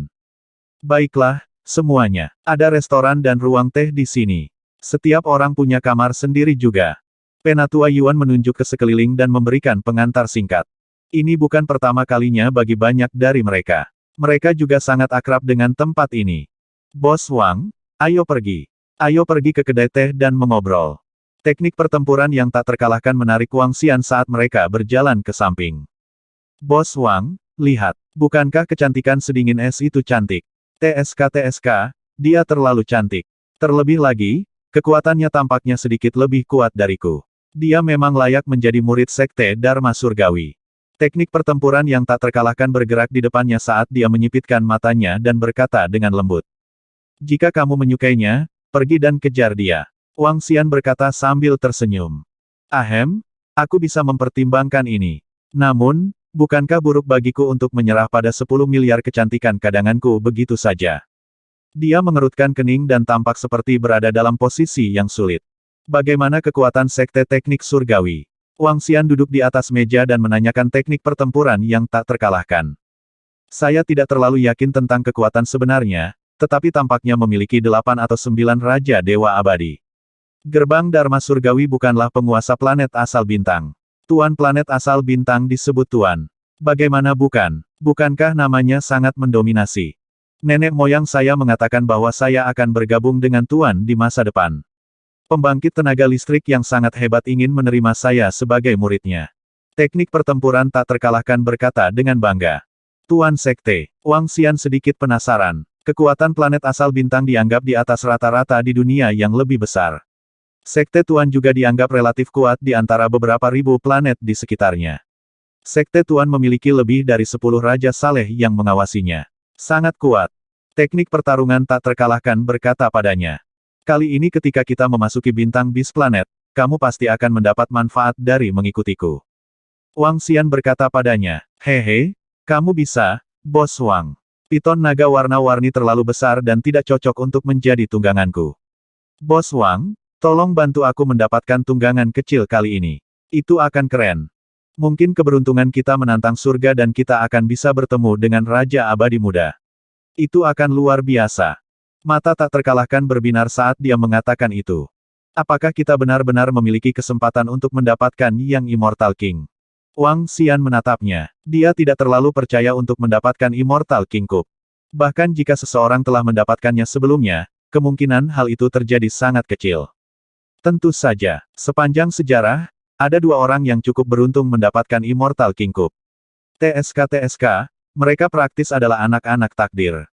Baiklah, semuanya. Ada restoran dan ruang teh di sini. Setiap orang punya kamar sendiri juga. Penatua Yuan menunjuk ke sekeliling dan memberikan pengantar singkat. Ini bukan pertama kalinya bagi banyak dari mereka. Mereka juga sangat akrab dengan tempat ini. Bos Wang, ayo pergi. Ayo pergi ke kedai teh dan mengobrol. Teknik pertempuran yang tak terkalahkan menarik Wang Xian saat mereka berjalan ke samping. Bos Wang, lihat, bukankah kecantikan sedingin es itu cantik? TSK, dia terlalu cantik. Terlebih lagi, kekuatannya tampaknya sedikit lebih kuat dariku. Dia memang layak menjadi murid sekte Dharma Surgawi. Teknik pertempuran yang tak terkalahkan bergerak di depannya saat dia menyipitkan matanya dan berkata dengan lembut. Jika kamu menyukainya, pergi dan kejar dia. Wang Xian berkata sambil tersenyum. Ahem, aku bisa mempertimbangkan ini. Namun, bukankah buruk bagiku untuk menyerah pada 10 miliar kecantikan kadanganku begitu saja? Dia mengerutkan kening dan tampak seperti berada dalam posisi yang sulit. Bagaimana kekuatan sekte teknik surgawi? Wang Xian duduk di atas meja dan menanyakan teknik pertempuran yang tak terkalahkan. Saya tidak terlalu yakin tentang kekuatan sebenarnya, tetapi tampaknya memiliki 8 atau 9 Raja Dewa Abadi. Gerbang Dharma Surgawi bukanlah penguasa planet asal bintang. Tuan planet asal bintang disebut Tuan. Bagaimana bukan? Bukankah namanya sangat mendominasi? Nenek moyang saya mengatakan bahwa saya akan bergabung dengan Tuan di masa depan. Pembangkit tenaga listrik yang sangat hebat ingin menerima saya sebagai muridnya. Teknik pertempuran tak terkalahkan berkata dengan bangga. Tuan Sekte, Wang Xian sedikit penasaran. Kekuatan planet asal bintang dianggap di atas rata-rata di dunia yang lebih besar. Sekte Tuan juga dianggap relatif kuat di antara beberapa ribu planet di sekitarnya. Sekte Tuan memiliki lebih dari 10 Raja Saleh yang mengawasinya. Sangat kuat. Teknik pertarungan tak terkalahkan berkata padanya. Kali ini ketika kita memasuki bintang bis planet, kamu pasti akan mendapat manfaat dari mengikutiku. Wang Xian berkata padanya, hehe, kamu bisa, Bos Wang. Piton naga warna-warni terlalu besar dan tidak cocok untuk menjadi tungganganku. Bos Wang, tolong bantu aku mendapatkan tunggangan kecil kali ini. Itu akan keren. Mungkin keberuntungan kita menantang surga dan kita akan bisa bertemu dengan Raja Abadi Muda. Itu akan luar biasa. Mata tak terkalahkan berbinar saat dia mengatakan itu. Apakah kita benar-benar memiliki kesempatan untuk mendapatkan Yang Immortal King? Wang Xian menatapnya. Dia tidak terlalu percaya untuk mendapatkan Immortal King Cup. Bahkan jika seseorang telah mendapatkannya sebelumnya, kemungkinan hal itu terjadi sangat kecil. Tentu saja, sepanjang sejarah, ada 2 orang yang cukup beruntung mendapatkan Immortal King Cup. TSK, mereka praktis adalah anak-anak takdir.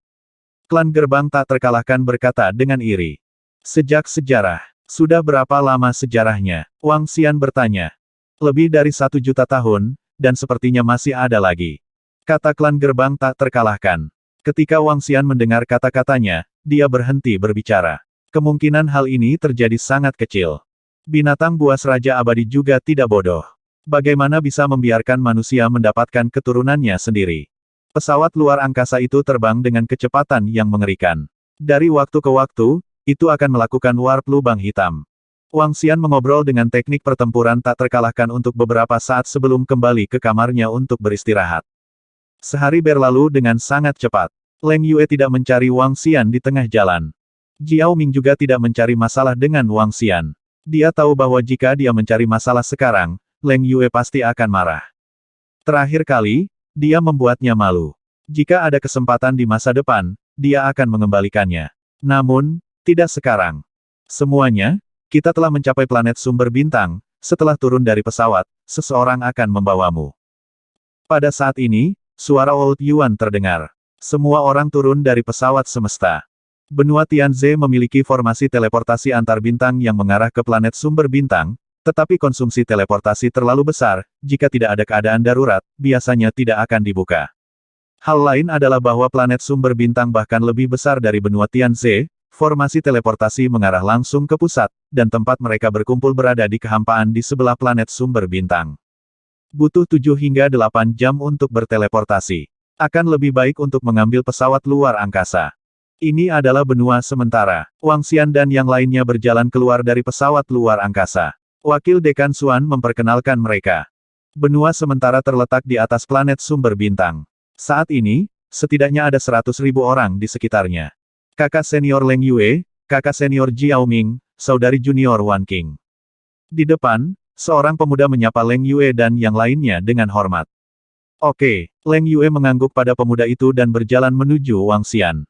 Klan gerbang tak terkalahkan berkata dengan iri. Sejak sejarah, sudah berapa lama sejarahnya? Wang Xian bertanya. Lebih dari 1 juta tahun, dan sepertinya masih ada lagi. Kata klan gerbang tak terkalahkan. Ketika Wang Xian mendengar kata-katanya, dia berhenti berbicara. Kemungkinan hal ini terjadi sangat kecil. Binatang buas Raja Abadi juga tidak bodoh. Bagaimana bisa membiarkan manusia mendapatkan keturunannya sendiri? Pesawat luar angkasa itu terbang dengan kecepatan yang mengerikan. Dari waktu ke waktu, itu akan melakukan warp lubang hitam. Wang Xian mengobrol dengan teknik pertempuran tak terkalahkan untuk beberapa saat sebelum kembali ke kamarnya untuk beristirahat. Sehari berlalu dengan sangat cepat. Leng Yue tidak mencari Wang Xian di tengah jalan. Jiao Ming juga tidak mencari masalah dengan Wang Xian. Dia tahu bahwa jika dia mencari masalah sekarang, Leng Yue pasti akan marah. Terakhir kali, dia membuatnya malu. Jika ada kesempatan di masa depan, dia akan mengembalikannya. Namun, tidak sekarang. Semuanya, kita telah mencapai planet sumber bintang. Setelah turun dari pesawat, seseorang akan membawamu. Pada saat ini, suara Old Yuan terdengar. Semua orang turun dari pesawat semesta. Benua Tianze memiliki formasi teleportasi antar bintang yang mengarah ke planet sumber bintang, tetapi konsumsi teleportasi terlalu besar, jika tidak ada keadaan darurat, biasanya tidak akan dibuka. Hal lain adalah bahwa planet sumber bintang bahkan lebih besar dari benua Tianze, formasi teleportasi mengarah langsung ke pusat, dan tempat mereka berkumpul berada di kehampaan di sebelah planet sumber bintang. Butuh 7 hingga 8 jam untuk berteleportasi. Akan lebih baik untuk mengambil pesawat luar angkasa. Ini adalah benua sementara. Wang Xian dan yang lainnya berjalan keluar dari pesawat luar angkasa. Wakil Dekan Xuan memperkenalkan mereka. Benua sementara terletak di atas planet sumber bintang. Saat ini, setidaknya ada 100.000 orang di sekitarnya. Kakak senior Leng Yue, kakak senior Jiao Ming, saudari junior Wan Qing. Di depan, seorang pemuda menyapa Leng Yue dan yang lainnya dengan hormat. Oke, Leng Yue mengangguk pada pemuda itu dan berjalan menuju Wang Xian.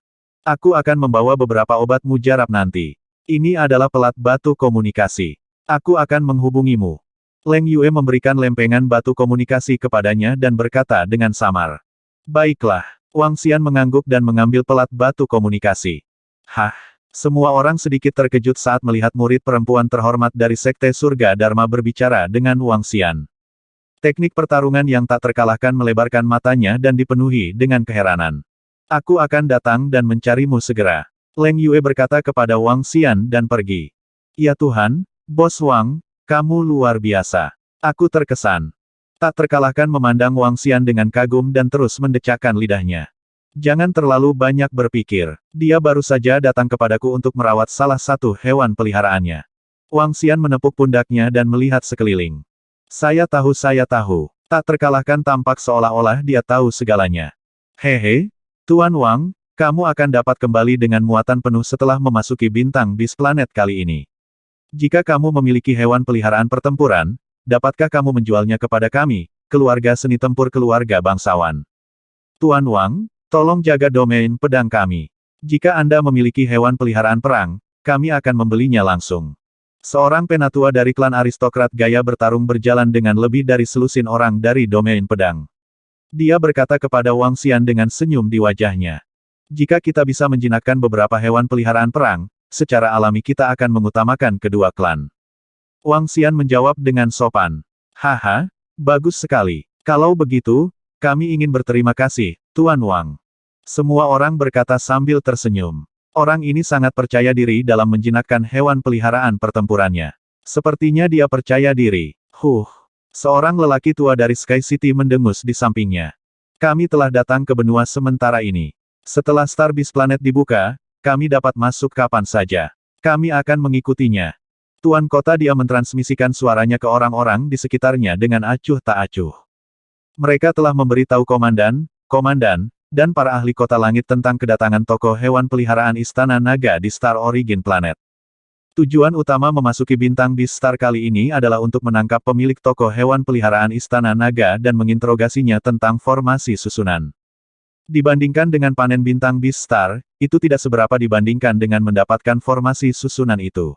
Aku akan membawa beberapa obat mujarab nanti. Ini adalah pelat batu komunikasi. Aku akan menghubungimu. Leng Yue memberikan lempengan batu komunikasi kepadanya dan berkata dengan samar. Baiklah, Wang Xian mengangguk dan mengambil pelat batu komunikasi. Hah, semua orang sedikit terkejut saat melihat murid perempuan terhormat dari Sekte Surga Dharma berbicara dengan Wang Xian. Teknik pertarungan yang tak terkalahkan melebarkan matanya dan dipenuhi dengan keheranan. Aku akan datang dan mencarimu segera. Leng Yue berkata kepada Wang Xian dan pergi. Ya Tuhan, Bos Wang, kamu luar biasa. Aku terkesan. Tak terkalahkan memandang Wang Xian dengan kagum dan terus mendecakkan lidahnya. Jangan terlalu banyak berpikir. Dia baru saja datang kepadaku untuk merawat salah satu hewan peliharaannya. Wang Xian menepuk pundaknya dan melihat sekeliling. Saya tahu. Tak terkalahkan tampak seolah-olah dia tahu segalanya. Hehe, Tuan Wang, kamu akan dapat kembali dengan muatan penuh setelah memasuki bintang bis planet kali ini. Jika kamu memiliki hewan peliharaan pertempuran, dapatkah kamu menjualnya kepada kami, keluarga seni tempur keluarga bangsawan? Tuan Wang, tolong jaga domain pedang kami. Jika Anda memiliki hewan peliharaan perang, kami akan membelinya langsung. Seorang penatua dari klan aristokrat gaya bertarung berjalan dengan lebih dari selusin orang dari domain pedang. Dia berkata kepada Wang Xian dengan senyum di wajahnya. Jika kita bisa menjinakkan beberapa hewan peliharaan perang, secara alami kita akan mengutamakan kedua klan. Wang Xian menjawab dengan sopan. Haha, bagus sekali. Kalau begitu, kami ingin berterima kasih, Tuan Wang. Semua orang berkata sambil tersenyum. Orang ini sangat percaya diri dalam menjinakkan hewan peliharaan pertempurannya. Sepertinya dia percaya diri. Seorang lelaki tua dari Sky City mendengus di sampingnya. Kami telah datang ke benua sementara ini. Setelah Starbase Planet dibuka, kami dapat masuk kapan saja. Kami akan mengikutinya. Tuan kota dia mentransmisikan suaranya ke orang-orang di sekitarnya dengan acuh tak acuh. Mereka telah memberitahu komandan, dan para ahli kota langit tentang kedatangan tokoh hewan peliharaan Istana Naga di Star Origin Planet. Tujuan utama memasuki bintang bis Star kali ini adalah untuk menangkap pemilik tokoh hewan peliharaan Istana Naga dan menginterogasinya tentang formasi susunan. Dibandingkan dengan panen bintang bis Star, itu tidak seberapa dibandingkan dengan mendapatkan formasi susunan itu.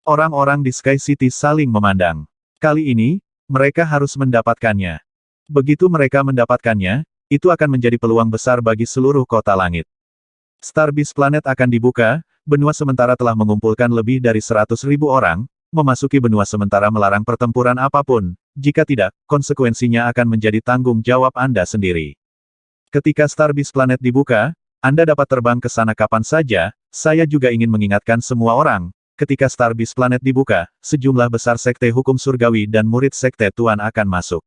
Orang-orang di Sky City saling memandang. Kali ini, mereka harus mendapatkannya. Begitu mereka mendapatkannya, itu akan menjadi peluang besar bagi seluruh kota langit. Starbase Planet akan dibuka, benua sementara telah mengumpulkan lebih dari 100.000 orang, memasuki benua sementara melarang pertempuran apapun, jika tidak, konsekuensinya akan menjadi tanggung jawab Anda sendiri. Ketika Starbase Planet dibuka, Anda dapat terbang ke sana kapan saja. Saya juga ingin mengingatkan semua orang, ketika Starbase Planet dibuka, sejumlah besar Sekte Hukum Surgawi dan murid Sekte Tuan akan masuk.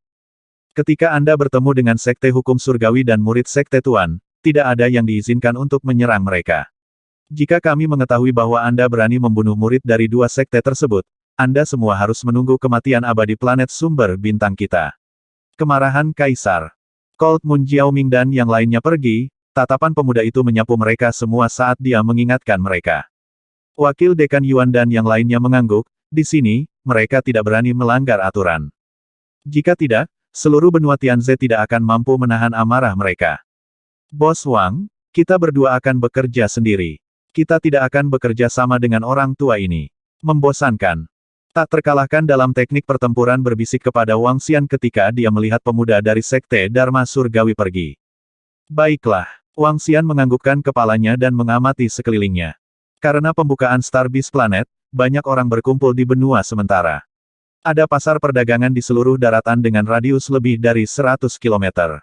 Ketika Anda bertemu dengan Sekte Hukum Surgawi dan murid Sekte Tuan, tidak ada yang diizinkan untuk menyerang mereka. Jika kami mengetahui bahwa Anda berani membunuh murid dari dua sekte tersebut, Anda semua harus menunggu kematian abadi planet sumber bintang kita. Kemarahan Kaisar. Cold Moon Jiaoming dan yang lainnya pergi, tatapan pemuda itu menyapu mereka semua saat dia mengingatkan mereka. Wakil Dekan Yuan dan yang lainnya mengangguk, di sini, mereka tidak berani melanggar aturan. Jika tidak, seluruh benua Tianze tidak akan mampu menahan amarah mereka. Bos Wang, kita berdua akan bekerja sendiri. Kita tidak akan bekerja sama dengan orang tua ini. Membosankan. Tak terkalahkan dalam teknik pertempuran berbisik kepada Wang Xian ketika dia melihat pemuda dari Sekte Dharma Surgawi pergi. Baiklah, Wang Xian menganggukkan kepalanya dan mengamati sekelilingnya. Karena pembukaan Star Beast Planet, banyak orang berkumpul di benua sementara. Ada pasar perdagangan di seluruh daratan dengan radius lebih dari 100 km.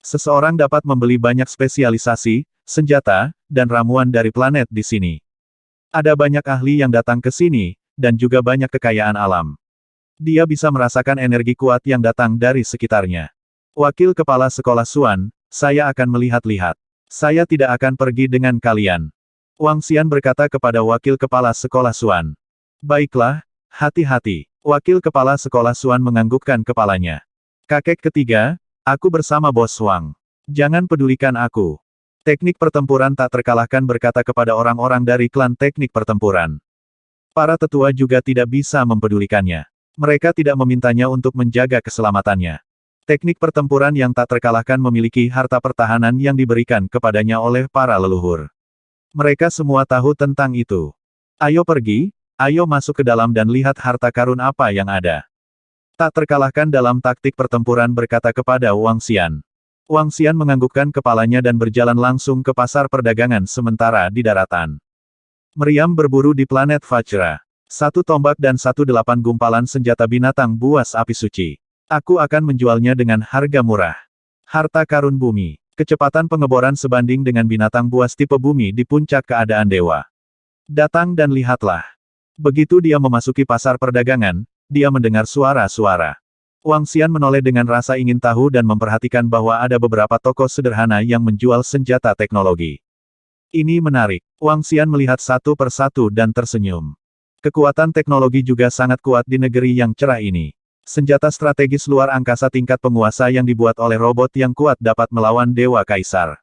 Seseorang dapat membeli banyak spesialisasi, senjata, dan ramuan dari planet di sini. Ada banyak ahli yang datang ke sini, dan juga banyak kekayaan alam. Dia bisa merasakan energi kuat yang datang dari sekitarnya. Wakil Kepala Sekolah Xuan, saya akan melihat-lihat. Saya tidak akan pergi dengan kalian. Wang Xian berkata kepada Wakil Kepala Sekolah Xuan. Baiklah, hati-hati. Wakil Kepala Sekolah Xuan menganggukkan kepalanya. Kakek ketiga, aku bersama Bos Wang. Jangan pedulikan aku. Teknik pertempuran tak terkalahkan berkata kepada orang-orang dari klan teknik pertempuran. Para tetua juga tidak bisa mempedulikannya. Mereka tidak memintanya untuk menjaga keselamatannya. Teknik pertempuran yang tak terkalahkan memiliki harta pertahanan yang diberikan kepadanya oleh para leluhur. Mereka semua tahu tentang itu. Ayo pergi, ayo masuk ke dalam dan lihat harta karun apa yang ada. Tak terkalahkan dalam taktik pertempuran berkata kepada Wang Xian. Wang Xian menganggukkan kepalanya dan berjalan langsung ke pasar perdagangan sementara di daratan. Meriam berburu di planet Vajra. 1 tombak dan 18 gumpalan senjata binatang buas api suci. Aku akan menjualnya dengan harga murah. Harta karun bumi. Kecepatan pengeboran sebanding dengan binatang buas tipe bumi di puncak keadaan dewa. Datang dan lihatlah. Begitu dia memasuki pasar perdagangan, dia mendengar suara-suara. Wang Xian menoleh dengan rasa ingin tahu dan memperhatikan bahwa ada beberapa toko sederhana yang menjual senjata teknologi. Ini menarik. Wang Xian melihat satu persatu dan tersenyum. Kekuatan teknologi juga sangat kuat di negeri yang cerah ini. Senjata strategis luar angkasa tingkat penguasa yang dibuat oleh robot yang kuat dapat melawan Dewa Kaisar.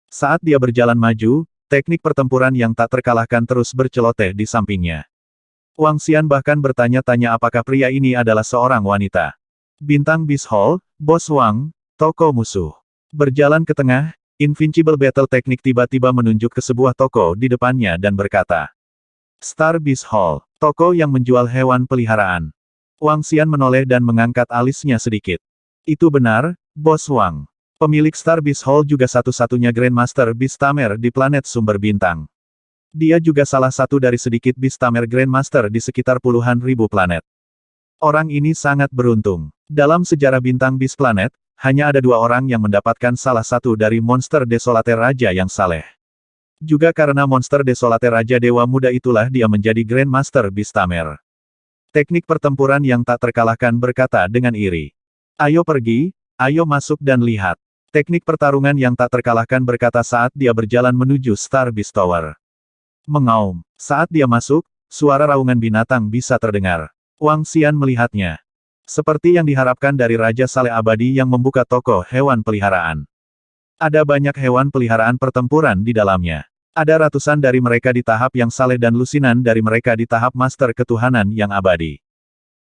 Saat dia berjalan maju, teknik pertempuran yang tak terkalahkan terus berceloteh di sampingnya. Wang Xian bahkan bertanya-tanya apakah pria ini adalah seorang wanita. Bintang Beast Hall, Bos Wang, toko musuh. Berjalan ke tengah, Invincible Battle Teknik tiba-tiba menunjuk ke sebuah toko di depannya dan berkata. Star Beast Hall, toko yang menjual hewan peliharaan. Wang Xian menoleh dan mengangkat alisnya sedikit. Itu benar, Bos Wang. Pemilik Star Beast Hall juga satu-satunya Grandmaster Beast Tamer di planet sumber bintang. Dia juga salah satu dari sedikit Beast Tamer Grandmaster di sekitar puluhan ribu planet. Orang ini sangat beruntung. Dalam sejarah bintang Beast Planet, hanya ada 2 orang yang mendapatkan salah satu dari monster Desolate Raja yang saleh. Juga karena monster Desolate Raja Dewa Muda itulah dia menjadi Grandmaster Beast Tamer. Teknik pertempuran yang tak terkalahkan berkata dengan iri. Ayo pergi, ayo masuk dan lihat. Teknik pertarungan yang tak terkalahkan berkata saat dia berjalan menuju Star Beast Tower. Mengaum. Saat dia masuk, suara raungan binatang bisa terdengar. Wang Xian melihatnya. Seperti yang diharapkan dari Raja Saleh Abadi yang membuka toko hewan peliharaan. Ada banyak hewan peliharaan pertempuran di dalamnya. Ada ratusan dari mereka di tahap yang saleh dan lusinan dari mereka di tahap master ketuhanan yang abadi.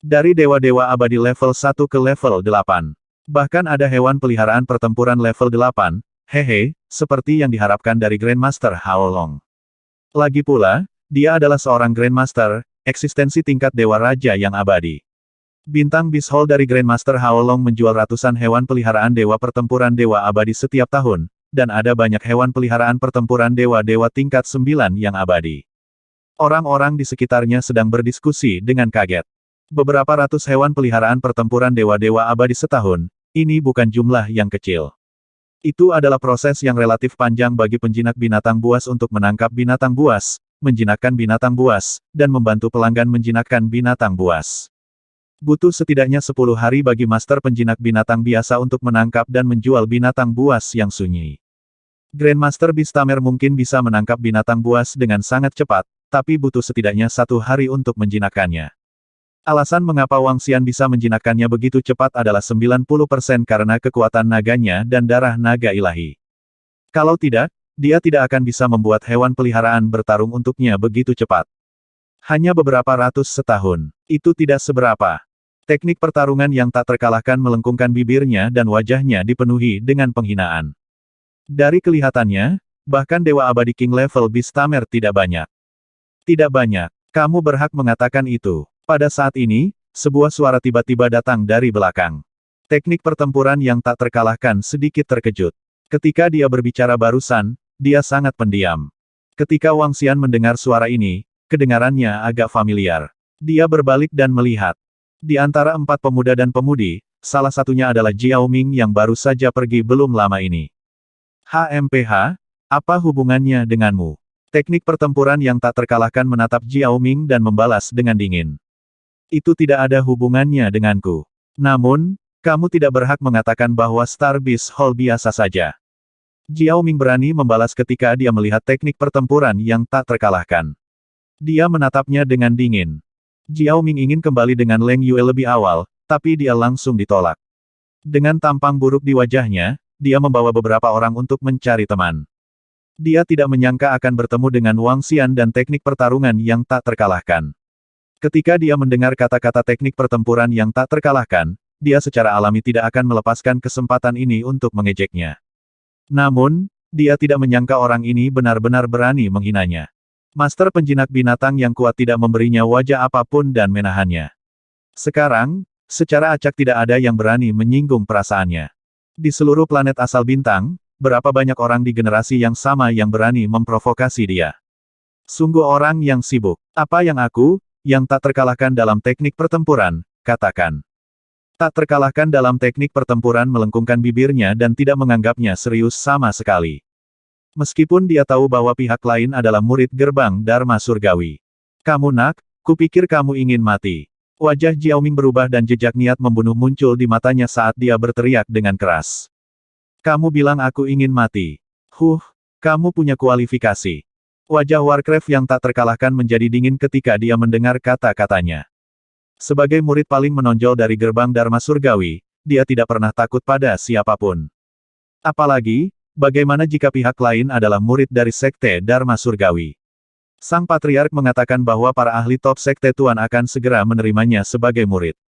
Dari dewa-dewa abadi level 1 ke level 8. Bahkan ada hewan peliharaan pertempuran level 8, hehe, seperti yang diharapkan dari Grandmaster Hao Long. Lagi pula, dia adalah seorang Grandmaster, eksistensi tingkat dewa raja yang abadi. Bintang Beast Hall dari Grandmaster Hao Long menjual ratusan hewan peliharaan dewa pertempuran dewa abadi setiap tahun, dan ada banyak hewan peliharaan pertempuran dewa-dewa tingkat 9 yang abadi. Orang-orang di sekitarnya sedang berdiskusi dengan kaget. Beberapa ratus hewan peliharaan pertempuran dewa-dewa abadi setahun, ini bukan jumlah yang kecil. Itu adalah proses yang relatif panjang bagi penjinak binatang buas untuk menangkap binatang buas, menjinakkan binatang buas, dan membantu pelanggan menjinakkan binatang buas. Butuh setidaknya 10 hari bagi master penjinak binatang biasa untuk menangkap dan menjual binatang buas yang sunyi. Grandmaster Beast Tamer mungkin bisa menangkap binatang buas dengan sangat cepat, tapi butuh setidaknya 1 hari untuk menjinakkannya. Alasan mengapa Wang Xian bisa menjinakkannya begitu cepat adalah 90% karena kekuatan naganya dan darah naga ilahi. Kalau tidak, dia tidak akan bisa membuat hewan peliharaan bertarung untuknya begitu cepat. Hanya beberapa ratus setahun. Itu tidak seberapa. Teknik pertarungan yang tak terkalahkan melengkungkan bibirnya dan wajahnya dipenuhi dengan penghinaan. Dari kelihatannya, bahkan Dewa Abadi King level Beastamer tidak banyak. Tidak banyak. Kamu berhak mengatakan itu. Pada saat ini, sebuah suara tiba-tiba datang dari belakang. Teknik pertempuran yang tak terkalahkan sedikit terkejut. Ketika dia berbicara barusan, dia sangat pendiam. Ketika Wang Xian mendengar suara ini, kedengarannya agak familiar. Dia berbalik dan melihat. Di antara 4 pemuda dan pemudi, salah satunya adalah Jiao Ming yang baru saja pergi belum lama ini. HMPH, apa hubungannya denganmu? Teknik pertempuran yang tak terkalahkan menatap Jiao Ming dan membalas dengan dingin. Itu tidak ada hubungannya denganku. Namun, kamu tidak berhak mengatakan bahwa Star Beast Hall biasa saja. Jiao Ming berani membalas ketika dia melihat teknik pertempuran yang tak terkalahkan. Dia menatapnya dengan dingin. Jiao Ming ingin kembali dengan Leng Yue lebih awal, tapi dia langsung ditolak. Dengan tampang buruk di wajahnya, dia membawa beberapa orang untuk mencari teman. Dia tidak menyangka akan bertemu dengan Wang Xian dan teknik pertarungan yang tak terkalahkan. Ketika dia mendengar kata-kata teknik pertempuran yang tak terkalahkan, dia secara alami tidak akan melepaskan kesempatan ini untuk mengejeknya. Namun, dia tidak menyangka orang ini benar-benar berani menghinanya. Master penjinak binatang yang kuat tidak memberinya wajah apapun dan menahannya. Sekarang, secara acak tidak ada yang berani menyinggung perasaannya. Di seluruh planet asal bintang, berapa banyak orang di generasi yang sama yang berani memprovokasi dia. Sungguh orang yang sibuk. Apa yang yang tak terkalahkan dalam teknik pertempuran, katakan. Tak terkalahkan dalam teknik pertempuran melengkungkan bibirnya dan tidak menganggapnya serius sama sekali. Meskipun dia tahu bahwa pihak lain adalah murid gerbang Dharma Surgawi. Kamu nak, kupikir kamu ingin mati. Wajah Jiao Ming berubah dan jejak niat membunuh muncul di matanya saat dia berteriak dengan keras. Kamu bilang aku ingin mati. Kamu punya kualifikasi. Wajah Warcraft yang tak terkalahkan menjadi dingin ketika dia mendengar kata-katanya. Sebagai murid paling menonjol dari gerbang Dharma Surgawi, dia tidak pernah takut pada siapapun. Apalagi, bagaimana jika pihak lain adalah murid dari Sekte Dharma Surgawi? Sang Patriark mengatakan bahwa para ahli top Sekte Tuan akan segera menerimanya sebagai murid.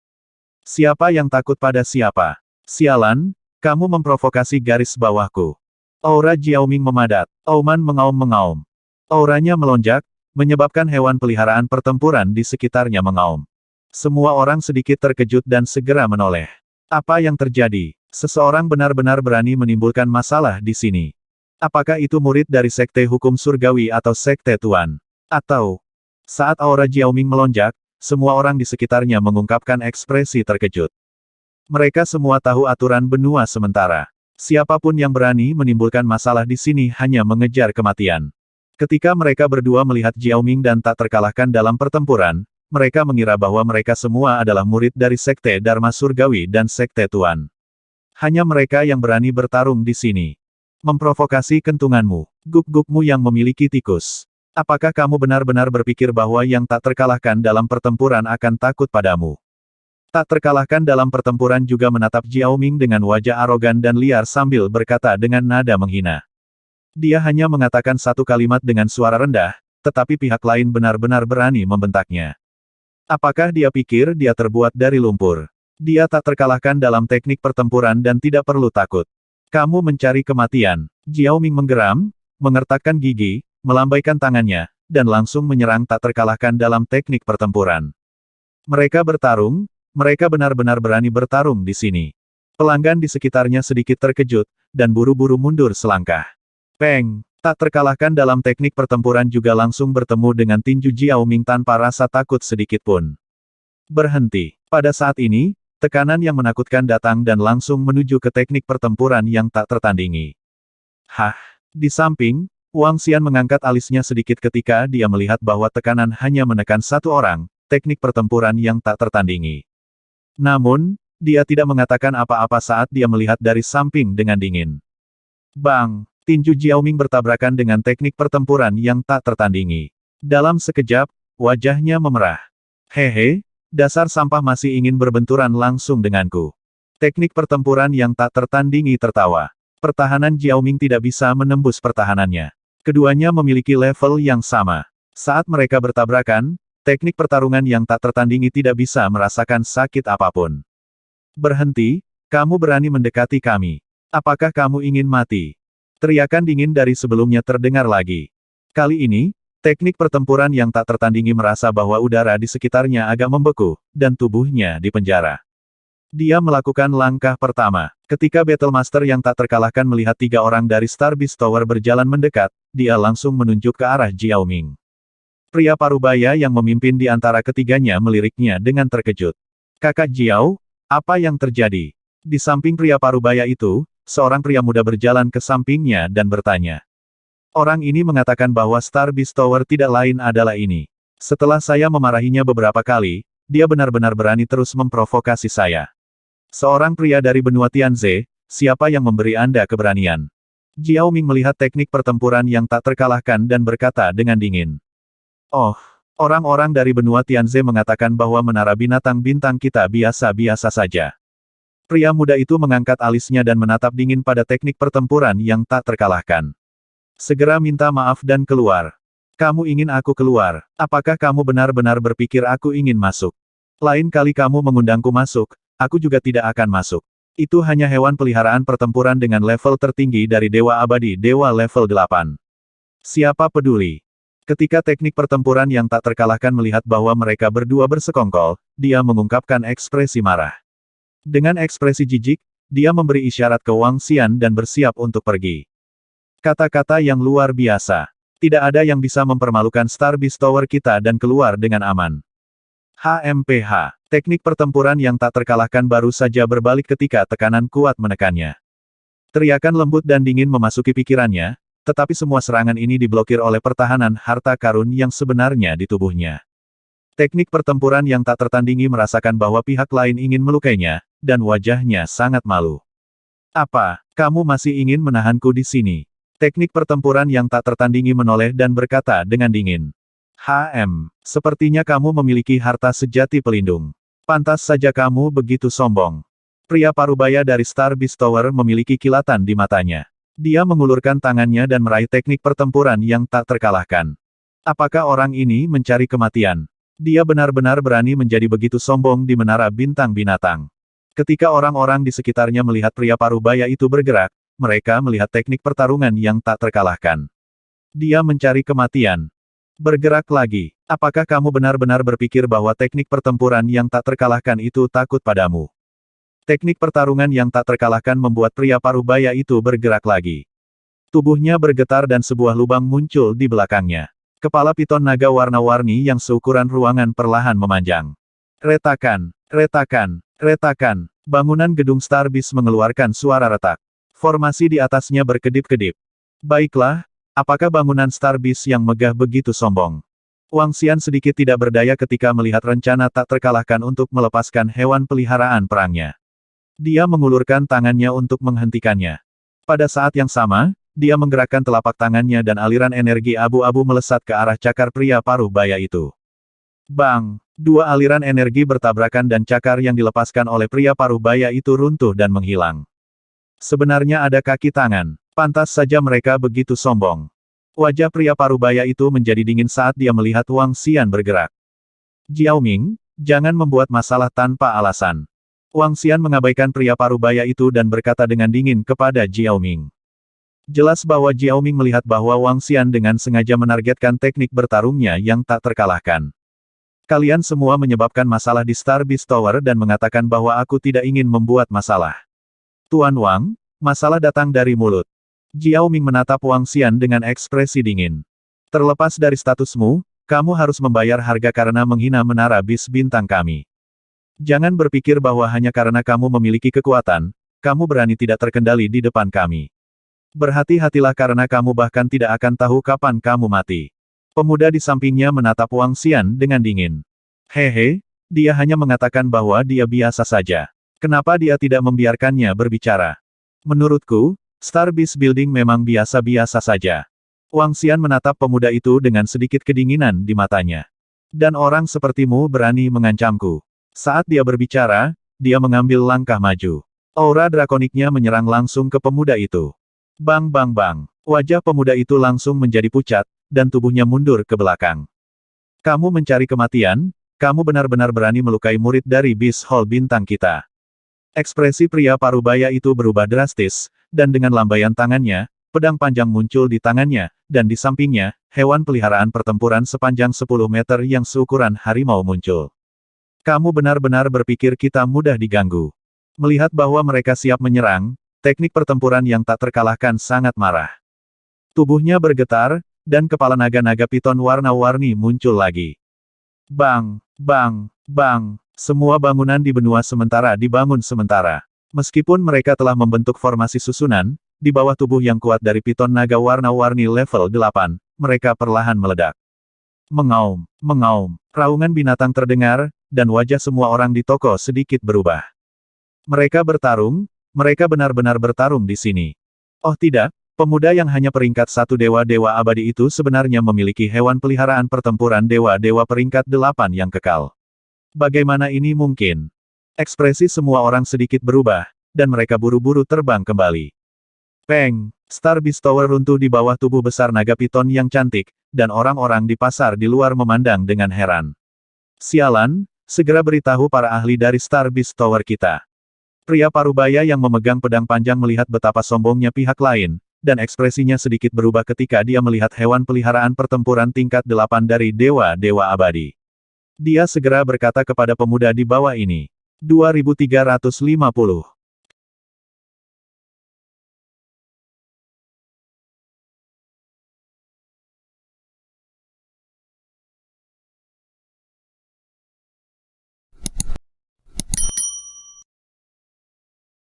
Siapa yang takut pada siapa? Sialan, kamu memprovokasi garis bawahku. Aura Jiao Ming memadat. Auman mengaum-mengaum. Auranya melonjak, menyebabkan hewan peliharaan pertempuran di sekitarnya mengaum. Semua orang sedikit terkejut dan segera menoleh. Apa yang terjadi? Seseorang benar-benar berani menimbulkan masalah di sini. Apakah itu murid dari Sekte Hukum Surgawi atau Sekte Tuan? Atau, saat aura Jiao Ming melonjak, semua orang di sekitarnya mengungkapkan ekspresi terkejut. Mereka semua tahu aturan benua sementara. Siapapun yang berani menimbulkan masalah di sini hanya mengejar kematian. Ketika mereka berdua melihat Jiao Ming dan tak terkalahkan dalam pertempuran, mereka mengira bahwa mereka semua adalah murid dari Sekte Dharma Surgawi dan Sekte Tuan. Hanya mereka yang berani bertarung di sini. Memprovokasi kentunganmu, guk-gukmu yang memiliki tikus. Apakah kamu benar-benar berpikir bahwa yang tak terkalahkan dalam pertempuran akan takut padamu? Tak terkalahkan dalam pertempuran juga menatap Jiao Ming dengan wajah arogan dan liar sambil berkata dengan nada menghina. Dia hanya mengatakan satu kalimat dengan suara rendah, tetapi pihak lain benar-benar berani membentaknya. Apakah dia pikir dia terbuat dari lumpur? Dia tak terkalahkan dalam teknik pertempuran dan tidak perlu takut. Kamu mencari kematian. Jiao Ming menggeram, mengertakkan gigi, melambaikan tangannya, dan langsung menyerang tak terkalahkan dalam teknik pertempuran. Mereka bertarung, mereka benar-benar berani bertarung di sini. Pelanggan di sekitarnya sedikit terkejut, dan buru-buru mundur selangkah. Peng! Tak terkalahkan dalam teknik pertempuran juga langsung bertemu dengan tinju Jiao Ming tanpa rasa takut sedikitpun. Berhenti. Pada saat ini, tekanan yang menakutkan datang dan langsung menuju ke teknik pertempuran yang tak tertandingi. Di samping, Wang Xian mengangkat alisnya sedikit ketika dia melihat bahwa tekanan hanya menekan satu orang, teknik pertempuran yang tak tertandingi. Namun, dia tidak mengatakan apa-apa saat dia melihat dari samping dengan dingin. Bang! Tinju Jiao Ming bertabrakan dengan teknik pertempuran yang tak tertandingi. Dalam sekejap, wajahnya memerah. Hehe, dasar sampah masih ingin berbenturan langsung denganku. Teknik pertempuran yang tak tertandingi tertawa. Pertahanan Jiaoming tidak bisa menembus pertahanannya. Keduanya memiliki level yang sama. Saat mereka bertabrakan, teknik pertarungan yang tak tertandingi tidak bisa merasakan sakit apapun. Berhenti, kamu berani mendekati kami. Apakah kamu ingin mati? Teriakan dingin dari sebelumnya terdengar lagi. Kali ini, teknik pertempuran yang tak tertandingi merasa bahwa udara di sekitarnya agak membeku, dan tubuhnya dipenjara. Dia melakukan langkah pertama. Ketika Battlemaster yang tak terkalahkan melihat 3 orang dari Star Beast Tower berjalan mendekat, dia langsung menunjuk ke arah Jiaoming. Pria parubaya yang memimpin di antara ketiganya meliriknya dengan terkejut. Kakak Jiao, apa yang terjadi? Di samping pria parubaya itu, seorang pria muda berjalan ke sampingnya dan bertanya. Orang ini mengatakan bahwa Star Beast Tower tidak lain adalah ini. Setelah saya memarahinya beberapa kali, dia benar-benar berani terus memprovokasi saya. Seorang pria dari benua Tianze, siapa yang memberi Anda keberanian? Jiaoming melihat teknik pertempuran yang tak terkalahkan dan berkata dengan dingin. Oh, orang-orang dari benua Tianze mengatakan bahwa menara binatang bintang kita biasa-biasa saja. Pria muda itu mengangkat alisnya dan menatap dingin pada teknik pertempuran yang tak terkalahkan. Segera minta maaf dan keluar. Kamu ingin aku keluar? Apakah kamu benar-benar berpikir aku ingin masuk? Lain kali kamu mengundangku masuk, aku juga tidak akan masuk. Itu hanya hewan peliharaan pertempuran dengan level tertinggi dari Dewa Abadi Dewa level 8. Siapa peduli? Ketika teknik pertempuran yang tak terkalahkan melihat bahwa mereka berdua bersekongkol, dia mengungkapkan ekspresi marah. Dengan ekspresi jijik, dia memberi isyarat ke Wang Xian dan bersiap untuk pergi. Kata-kata yang luar biasa. Tidak ada yang bisa mempermalukan Star Beast Tower kita dan keluar dengan aman. HMPH. Teknik pertempuran yang tak terkalahkan baru saja berbalik ketika tekanan kuat menekannya. Teriakan lembut dan dingin memasuki pikirannya, tetapi semua serangan ini diblokir oleh pertahanan harta karun yang sebenarnya di tubuhnya. Teknik pertempuran yang tak tertandingi merasakan bahwa pihak lain ingin melukainya, dan wajahnya sangat malu. Apa, kamu masih ingin menahanku di sini? Teknik pertempuran yang tak tertandingi menoleh dan berkata dengan dingin. Sepertinya kamu memiliki harta sejati pelindung. Pantas saja kamu begitu sombong. Pria parubaya dari Star Beast Tower memiliki kilatan di matanya. Dia mengulurkan tangannya dan meraih teknik pertempuran yang tak terkalahkan. Apakah orang ini mencari kematian? Dia benar-benar berani menjadi begitu sombong di menara bintang binatang. Ketika orang-orang di sekitarnya melihat pria parubaya itu bergerak, mereka melihat teknik pertarungan yang tak terkalahkan. Dia mencari kematian. Bergerak lagi. Apakah kamu benar-benar berpikir bahwa teknik pertempuran yang tak terkalahkan itu takut padamu? Teknik pertarungan yang tak terkalahkan membuat pria parubaya itu bergerak lagi. Tubuhnya bergetar dan sebuah lubang muncul di belakangnya. Kepala piton naga warna-warni yang seukuran ruangan perlahan memanjang. Retakan, retakan, retakan. Bangunan gedung Star Beast mengeluarkan suara retak. Formasi di atasnya berkedip-kedip. Baiklah, apakah bangunan Star Beast yang megah begitu sombong? Wang Xian sedikit tidak berdaya ketika melihat rencana tak terkalahkan untuk melepaskan hewan peliharaan perangnya. Dia mengulurkan tangannya untuk menghentikannya. Pada saat yang sama, dia menggerakkan telapak tangannya dan aliran energi abu-abu melesat ke arah cakar pria parubaya itu. Bang! Dua aliran energi bertabrakan dan cakar yang dilepaskan oleh pria parubaya itu runtuh dan menghilang. Sebenarnya ada kaki tangan. Pantas saja mereka begitu sombong. Wajah pria parubaya itu menjadi dingin saat dia melihat Wang Xian bergerak. Jiaoming, jangan membuat masalah tanpa alasan. Wang Xian mengabaikan pria parubaya itu dan berkata dengan dingin kepada Jiaoming. Jelas bahwa Jiaoming melihat bahwa Wang Xian dengan sengaja menargetkan teknik bertarungnya yang tak terkalahkan. Kalian semua menyebabkan masalah di Star Beast Tower dan mengatakan bahwa aku tidak ingin membuat masalah. Tuan Wang, masalah datang dari mulut. Jiaoming menatap Wang Xian dengan ekspresi dingin. Terlepas dari statusmu, kamu harus membayar harga karena menghina menara bis bintang kami. Jangan berpikir bahwa hanya karena kamu memiliki kekuatan, kamu berani tidak terkendali di depan kami. Berhati-hatilah karena kamu bahkan tidak akan tahu kapan kamu mati. Pemuda di sampingnya menatap Wang Xian dengan dingin. Hehe, dia hanya mengatakan bahwa dia biasa saja. Kenapa dia tidak membiarkannya berbicara? Menurutku, Star Beast Building memang biasa-biasa saja. Wang Xian menatap pemuda itu dengan sedikit kedinginan di matanya. Dan orang sepertimu berani mengancamku. Saat dia berbicara, dia mengambil langkah maju. Aura drakoniknya menyerang langsung ke pemuda itu. Bang bang bang. Wajah pemuda itu langsung menjadi pucat, dan tubuhnya mundur ke belakang. Kamu mencari kematian? Kamu benar-benar berani melukai murid dari Beast Hall bintang kita. Ekspresi pria parubaya itu berubah drastis, dan dengan lambaian tangannya, pedang panjang muncul di tangannya, dan di sampingnya, hewan peliharaan pertempuran sepanjang 10 meter yang seukuran harimau muncul. Kamu benar-benar berpikir kita mudah diganggu. Melihat bahwa mereka siap menyerang, teknik pertempuran yang tak terkalahkan sangat marah. Tubuhnya bergetar, dan kepala naga-naga piton warna-warni muncul lagi. Bang, bang, bang, semua bangunan di benua sementara dibangun sementara. Meskipun mereka telah membentuk formasi susunan, di bawah tubuh yang kuat dari piton naga warna-warni level 8, mereka perlahan meledak. Mengaum, mengaum, raungan binatang terdengar, dan wajah semua orang di toko sedikit berubah. Mereka bertarung, mereka benar-benar bertarung di sini. Oh tidak, pemuda yang hanya peringkat 1 dewa-dewa abadi itu sebenarnya memiliki hewan peliharaan pertempuran dewa-dewa peringkat 8 yang kekal. Bagaimana ini mungkin? Ekspresi semua orang sedikit berubah, dan mereka buru-buru terbang kembali. Peng! Star Beast Tower runtuh di bawah tubuh besar naga piton yang cantik, dan orang-orang di pasar di luar memandang dengan heran. Sialan, segera beritahu para ahli dari Star Beast Tower kita. Pria parubaya yang memegang pedang panjang melihat betapa sombongnya pihak lain, dan ekspresinya sedikit berubah ketika dia melihat hewan peliharaan pertempuran tingkat 8 dari dewa-dewa abadi. Dia segera berkata kepada pemuda di bawah ini. 2350.